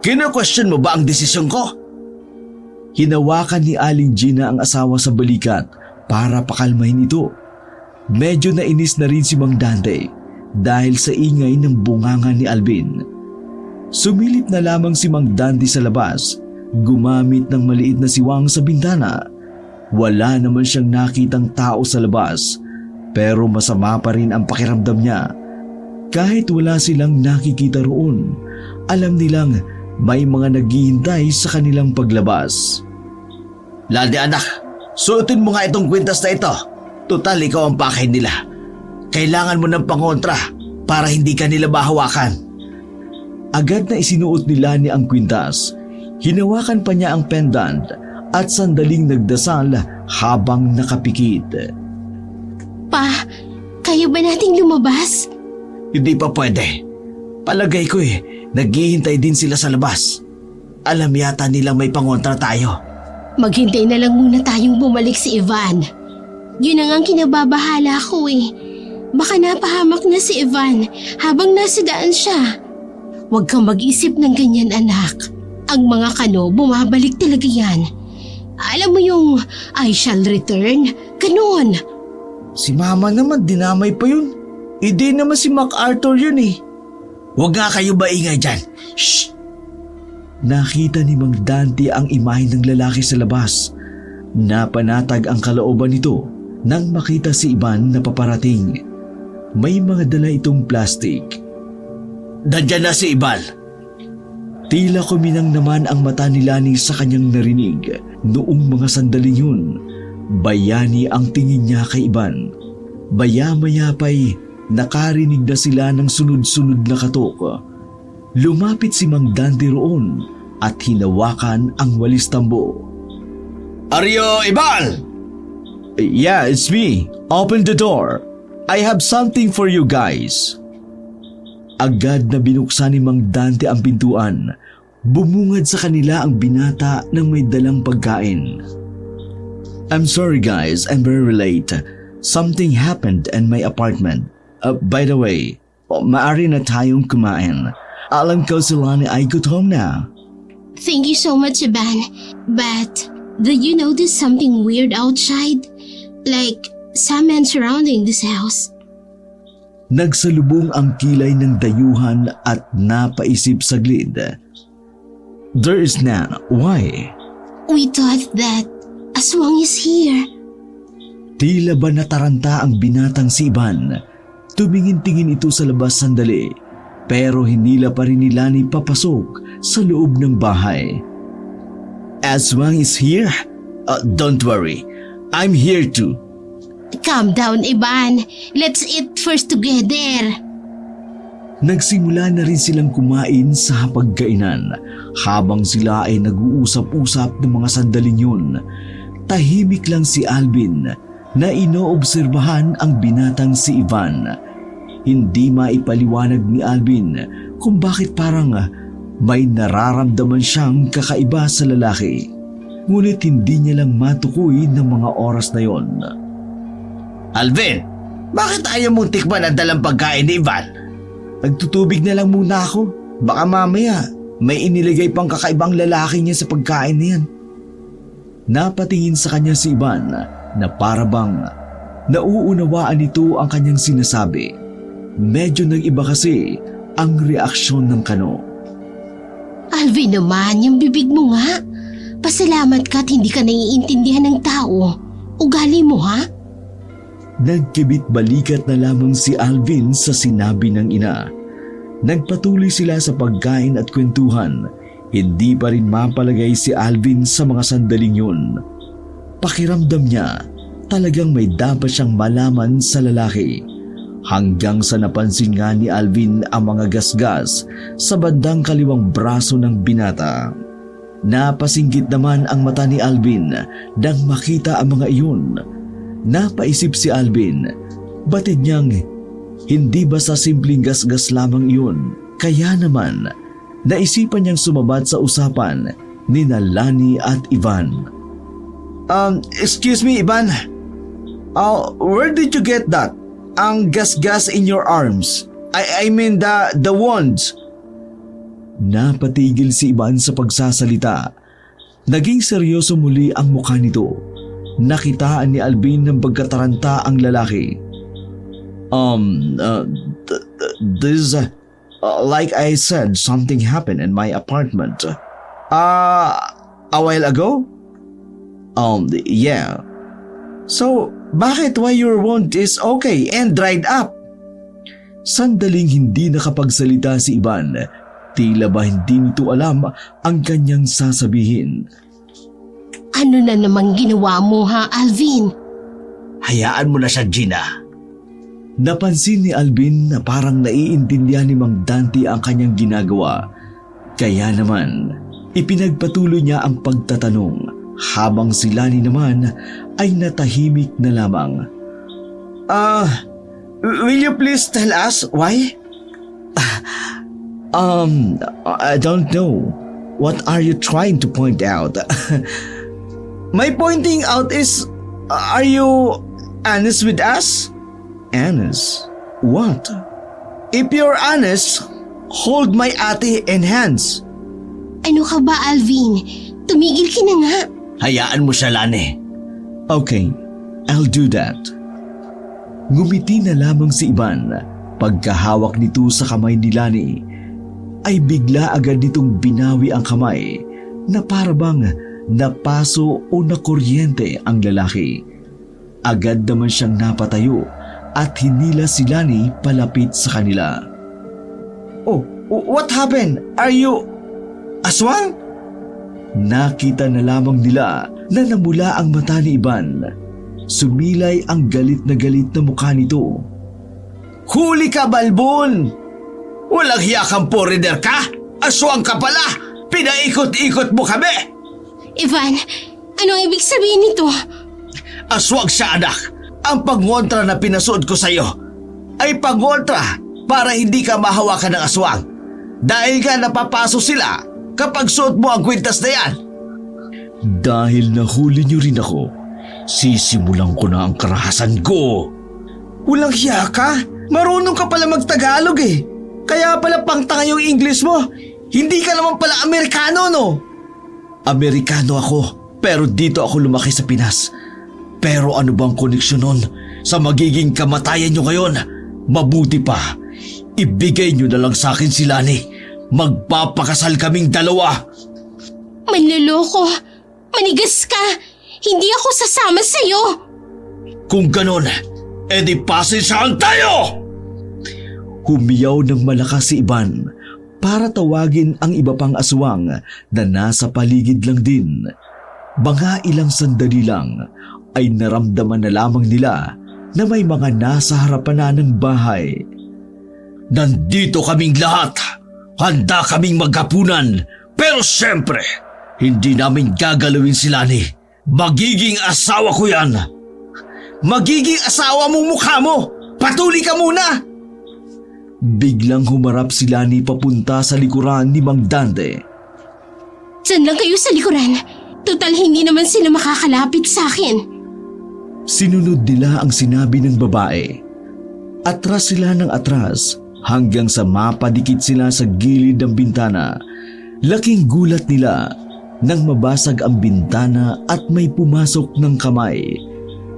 kino-question mo ba ang desisyon ko? Hinawakan ni Aling Gina ang asawa sa balikat para pakalmahin ito. Medyo nainis na rin si Mang Dante dahil sa ingay ng bunganga ni Alvin. Sumilip na lamang si Mang Dante sa labas, gumamit ng maliit na siwang sa bintana. Wala naman siyang nakitang tao sa labas, pero masama pa rin ang pakiramdam niya. Kahit wala silang nakikita roon, alam nilang may mga naghihintay sa kanilang paglabas. Lade anak, suotin mo nga itong kwintas na ito. Total, ikaw ang pakay nila. Kailangan mo ng pangontra para hindi ka nila mahawakan. Agad na isinuot ni Lani ang kwintas. Hinawakan pa niya ang pendant at sandaling nagdasal habang nakapikit. Pa, kaya ba nating lumabas? Hindi pa pwede. Palagay ko naghihintay din sila sa labas. Alam yata nilang may pangontra tayo. Maghintay na lang muna tayong bumalik si Ivan. Yun ang kinababahala ko eh. Baka napahamak na si Ivan habang nasa daan siya. Huwag kang mag-isip ng ganyan, anak. Ang mga kano, bumabalik talaga yan. Alam mo yung I shall return? Ganon. Si mama naman, dinamay pa yun. Hindi naman si MacArthur yun eh. Huwag nga kayo maingay dyan. Shh! Nakita ni Mang Dante ang imahe ng lalaki sa labas. Napanatag ang kalooban nito nang makita si Ivan na paparating. May mga dala itong plastic. Dandyan na si Ivan. Tila kuminang naman ang mata ni Lani sa kanyang narinig noong mga sandaling yun. Bayani ang tingin niya kay Ivan. Baya-maya pa'y nakarinig na sila ng sunod-sunod na katok. Lumapit si Mang Dante roon at hinawakan ang walis tambo. Aryo Ivan! Yeah, it's me. Open the door. I have something for you guys. Agad na binuksan ni Mang Dante ang pintuan. Bumungad sa kanila ang binata ng may dalang pagkain. I'm sorry guys, I'm very late. Something happened in my apartment. By the way, maaari na tayong kumain. Alam ko si Lani ay gutom na. Thank you so much, Ivan. But, do you notice something weird outside? Like, some men surrounding this house. Nagsalubong ang kilay ng dayuhan at napaisip saglit. There is none. Why? We thought that aswang is here. Tila ba nataranta ang binatang si Ivan? Tumingin-tingin ito sa labas sandali, pero hinila pa rin ni Lani papasok sa loob ng bahay. Aswang is here? Don't worry, I'm here too. Calm down, Ivan. Let's eat first together. Nagsimula na rin silang kumain sa hapagkainan habang sila ay nag-uusap-usap ng mga sandaling yun. Tahimik lang si Alvin na inoobserbahan ang binatang si Ivan. Hindi maipaliwanag ni Alvin kung bakit parang may nararamdaman siyang kakaiba sa lalaki. Ngunit hindi niya lang matukoy ng mga oras na yon. Alvin, bakit ayaw mong tikman ang dalang pagkain ni Ivan? Nagtutubig na lang muna ako. Baka mamaya may inilagay pang kakaibang lalaki niya sa pagkain na yan. Napatingin sa kanya si Ivan na parabang nauunawaan nito ang kanyang sinasabi. Medyo nag-iba kasi ang reaksyon ng kano. Alvin naman, yung bibig mo nga. Pasalamat ka at hindi ka naiintindihan ng tao. Ugali mo, ha? Nagkibit-balikat na lamang si Alvin sa sinabi ng ina. Nagpatuloy sila sa pagkain at kwentuhan. Hindi pa rin mapalagay si Alvin sa mga sandaling yun. Pakiramdam niya, talagang may dapat siyang malaman sa lalaki. Hanggang sa napansin nga ni Alvin ang mga gasgas sa bandang kaliwang braso ng binata. Napasinggit naman ang mata ni Alvin nang makita ang mga iyon. Napaisip si Alvin, batid niyang hindi ba sa simpleng gasgas lamang iyon, kaya naman naisipan niyang sumabad sa usapan ni Lani at Ivan. Excuse me, Ivan. Where did you get that? Ang gas-gas in your arms. I mean the wands. Napatigil si Ivan sa pagsasalita. Naging seryoso muli ang mukha nito. Nakitaan ni Alvin ng pagkataranta ang lalaki. This, like I said, something happened in my apartment. A while ago? Yeah. So, bakit why your wound is okay and dried up? Sandaling hindi nakapagsalita si Ivan. Tila ba hindi nito alam ang kanyang sasabihin. Ano na namang ginawa mo, ha, Alvin? Hayaan mo na siya, Gina. Napansin ni Alvin na parang naiintindihan ni Mang Dante ang kanyang ginagawa. Kaya naman, ipinagpatuloy niya ang pagtatanong habang si Lani naman ay natahimik na lamang. Will you please tell us why? I don't know. What are you trying to point out? My pointing out is, are you honest with us? Honest? What? If you're honest, hold my ate in hands. Ano ka ba, Alvin? Tumigil ka na nga. Hayaan mo siya, Lani. Okay, I'll do that. Ngumiti na lamang si Ivan. Pagkahawak nito sa kamay ni Lani, ay bigla agad nitong binawi ang kamay na parabang napaso o nakuryente ang lalaki. Agad naman siyang napatayo at hinila si Lani palapit sa kanila. Oh, what happened? Are you aswang? Nakita na lamang nila na namula ang mata ni Ivan. Sumilay ang galit na mukha nito. Huli ka, Balbon! Walang hiya kang foreigner ka? Aswang ka pala! Pinaikot-ikot mo kami! Ivan, anong ibig sabihin nito? Aswang siya, anak. Ang pangontra na pinasuot ko sa'yo ay pangontra para hindi ka mahawakan ng aswang. Dahil nga napapaso sila kapag suot mo ang kwintas na yan. Dahil nahuli niyo rin ako, sisimulan ko na ang karahasan ko. Walang hiya ka? Marunong ka pala mag-Tagalog eh. Kaya pala pangtanga yung English mo. Hindi ka naman pala Amerikano, no? Amerikano ako, pero dito ako lumaki sa Pinas. Pero ano bang koneksyon nun sa magiging kamatayan nyo ngayon? Mabuti pa, ibigay nyo na lang sa akin si Lani. Magpapakasal kaming dalawa. Manloloko, manigas ka. Hindi ako sasama sa'yo. Kung ganon, edi pasensyahan tayo! Humiyaw ng malakas si Ivan para tawagin ang iba pang aswang na nasa paligid lang din. Mga ilang sandali lang ay naramdaman na lamang nila na may mga nasa harapan na ng bahay. Nandito kaming lahat. Handa kaming maghapunan. Pero siyempre, hindi namin gagalawin si Lani. Magiging asawa ko yan. Magiging asawa mo mukha mo! Patuli ka muna! Biglang humarap si Lani papunta sa likuran ni Mang Dante. Diyan lang kayo sa likuran. Total hindi naman sila makakalapit sa akin. Sinunod nila ang sinabi ng babae. Atras sila ng atras hanggang sa mapadikit sila sa gilid ng bintana. Laking gulat nila nang mabasag ang bintana at may pumasok ng kamay.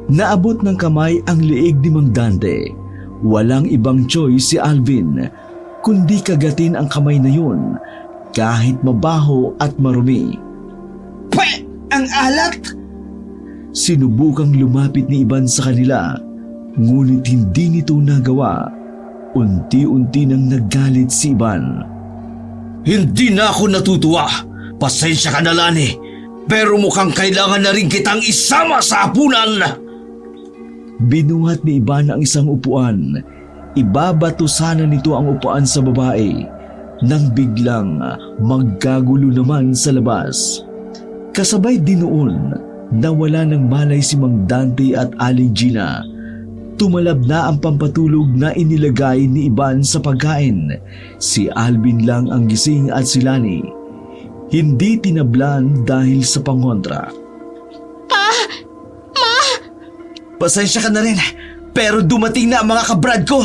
Naabot ng kamay ang leeg ni Mang Dante. Walang ibang choice si Alvin kundi kagatin ang kamay na yun kahit mabaho at marumi. Pwe! Ang alat! Sinubukang lumapit ni Iban sa kanila, ngunit hindi nito nagawa. Unti-unti nang naggalit si Iban. Hindi na ako natutuwa. Pasensya ka na, Lani. Pero mukhang kailangan na rin kitang isama sa hapunan. Binuhat ni Iban ang isang upuan. Ibabato sana nito ang upuan sa babae nang biglang magkagulo naman sa labas. Kasabay din noon, nawala ng malay si Mang Dante at Aling Gina. Tumalab na ang pampatulog na inilagay ni Iban sa pagkain. Si Alvin lang ang gising at si Lani. Hindi tinablan dahil sa pangontra. Pasensya ka na rin, pero dumating na ang mga kabrad ko!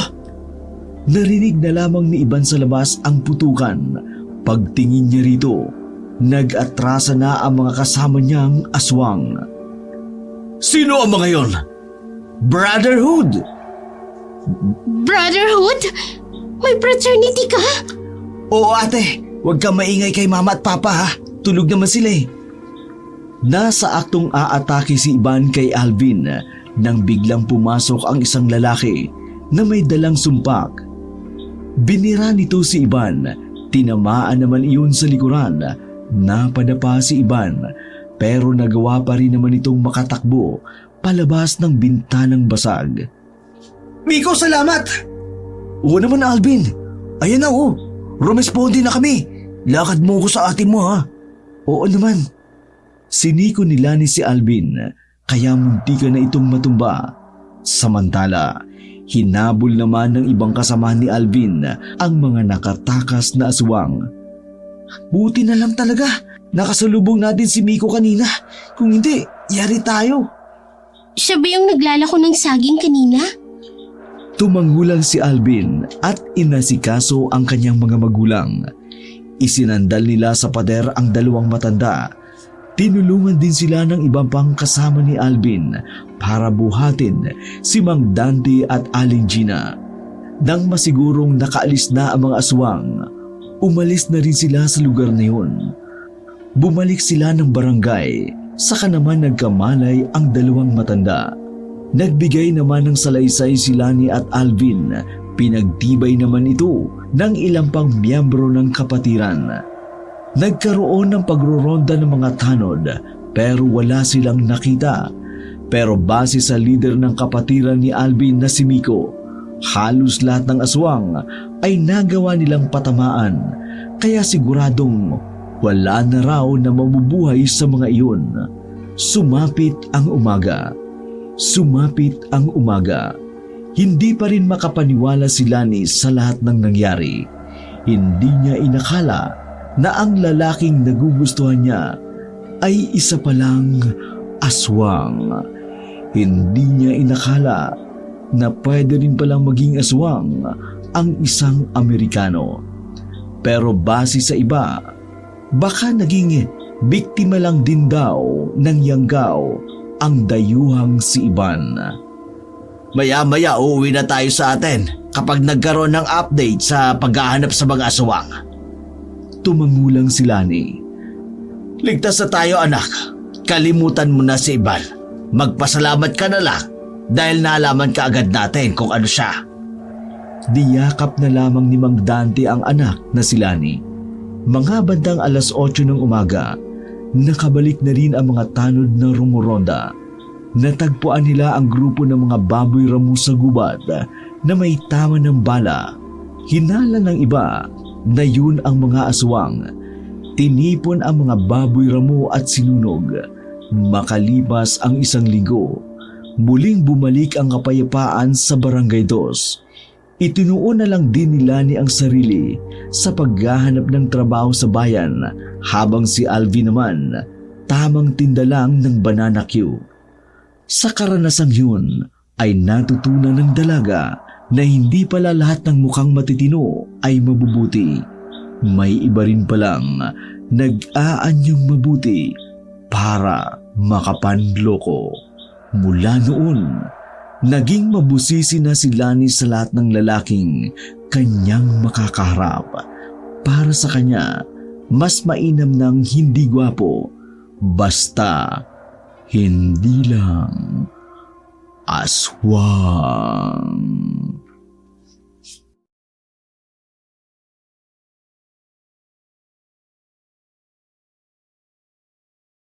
Narinig na lamang ni Iban sa labas ang putukan. Pagtingin niya rito, nag-atrasa na ang mga kasama niyang aswang. Sino ang mga yon? Brotherhood! Brotherhood? May fraternity ka? Oo ate, huwag kang maingay kay mama at papa ha. Tulog naman sila eh. Nasa aktong aatake si Iban kay Alvin nang biglang pumasok ang isang lalaki na may dalang sumpak. Binira nito si Iban, tinamaan naman iyon sa likuran. Napadapa si Iban pero nagawa pa rin naman itong makatakbo palabas ng bintanang basag. Miko, salamat! Oo naman Alvin, ayan na oh. Rumesponde na kami. Lakad mo ko sa atin mo ha. Oo naman. Siniko nila ni si Alvin kaya muntikan na itong matumba. Samantala, hinabol naman ng ibang kasama ni Alvin ang mga nakatakas na aswang. Buti na lang talaga. Nakasalubong natin si Miko kanina. Kung hindi, yari tayo. Siya ba yung naglalako ng saging kanina? Tumangulang si Alvin at inasikaso ang kanyang mga magulang. Isinandal nila sa pader ang dalawang matanda. Tinulungan din sila ng ibang pang kasama ni Alvin para buhatin si Mang Dante at Aling Gina. Nang masigurong nakaalis na ang mga aswang, umalis na rin sila sa lugar na yun. Bumalik sila ng barangay, saka naman nagkamalay ang dalawang matanda. Nagbigay naman ng salaysay si Lani at Alvin, pinagtibay naman ito ng ilang pang miyembro ng kapatiran. Nagkaroon ng pagroronda ng mga tanod pero wala silang nakita. Pero base sa leader ng kapatiran ni Alvin na si Miko, halos lahat ng aswang ay nagawa nilang patamaan kaya siguradong wala na raw na mabubuhay sa mga iyon. Sumapit ang umaga. Sumapit ang umaga. Hindi pa rin makapaniwala si Lani sa lahat ng nangyari. Hindi niya inakala na ang lalaking nagugustuhan niya ay isa palang aswang. Hindi niya inakala na pwede rin palang maging aswang ang isang Amerikano. Pero base sa iba, baka naging biktima lang din daw ng yanggaw ang dayuhang si Iban. Maya-maya uuwi na tayo sa atin kapag nagkaroon ng update sa paghahanap sa mga aswang. Tumangulang si Lani. Ligtas na tayo anak. Kalimutan mo na si Iban. Magpasalamat ka na lang dahil nalaman ka agad natin kung ano siya. Diyakap na lamang ni Mang Dante ang anak na si Lani. Mga bandang 8:00 ng umaga, nakabalik na rin ang mga tanod na rumuronda. natagpuan nila ang grupo ng mga baboy ramo sa gubat na may tama ng bala. Hinala ng iba na yun ang mga aswang. Tinipon ang mga baboy ramo at sinunog. Makalipas ang 1 linggo, muling bumalik ang kapayapaan sa Barangay 2. Itinuon na lang din ni Lani ang sarili sa paghahanap ng trabaho sa bayan habang si Alvin naman tamang tinda lang ng banana Q. Sa karanasang yun ay natutunan ng dalaga na hindi pala lahat ng mukhang matitino ay mabubuti. May iba rin palang nag-aanyong mabuti para makapanloko. Mula noon, naging mabusisi na si Lani sa lahat ng lalaking kanyang makakaharap. Para sa kanya, mas mainam ng hindi gwapo, basta hindi lang aswang.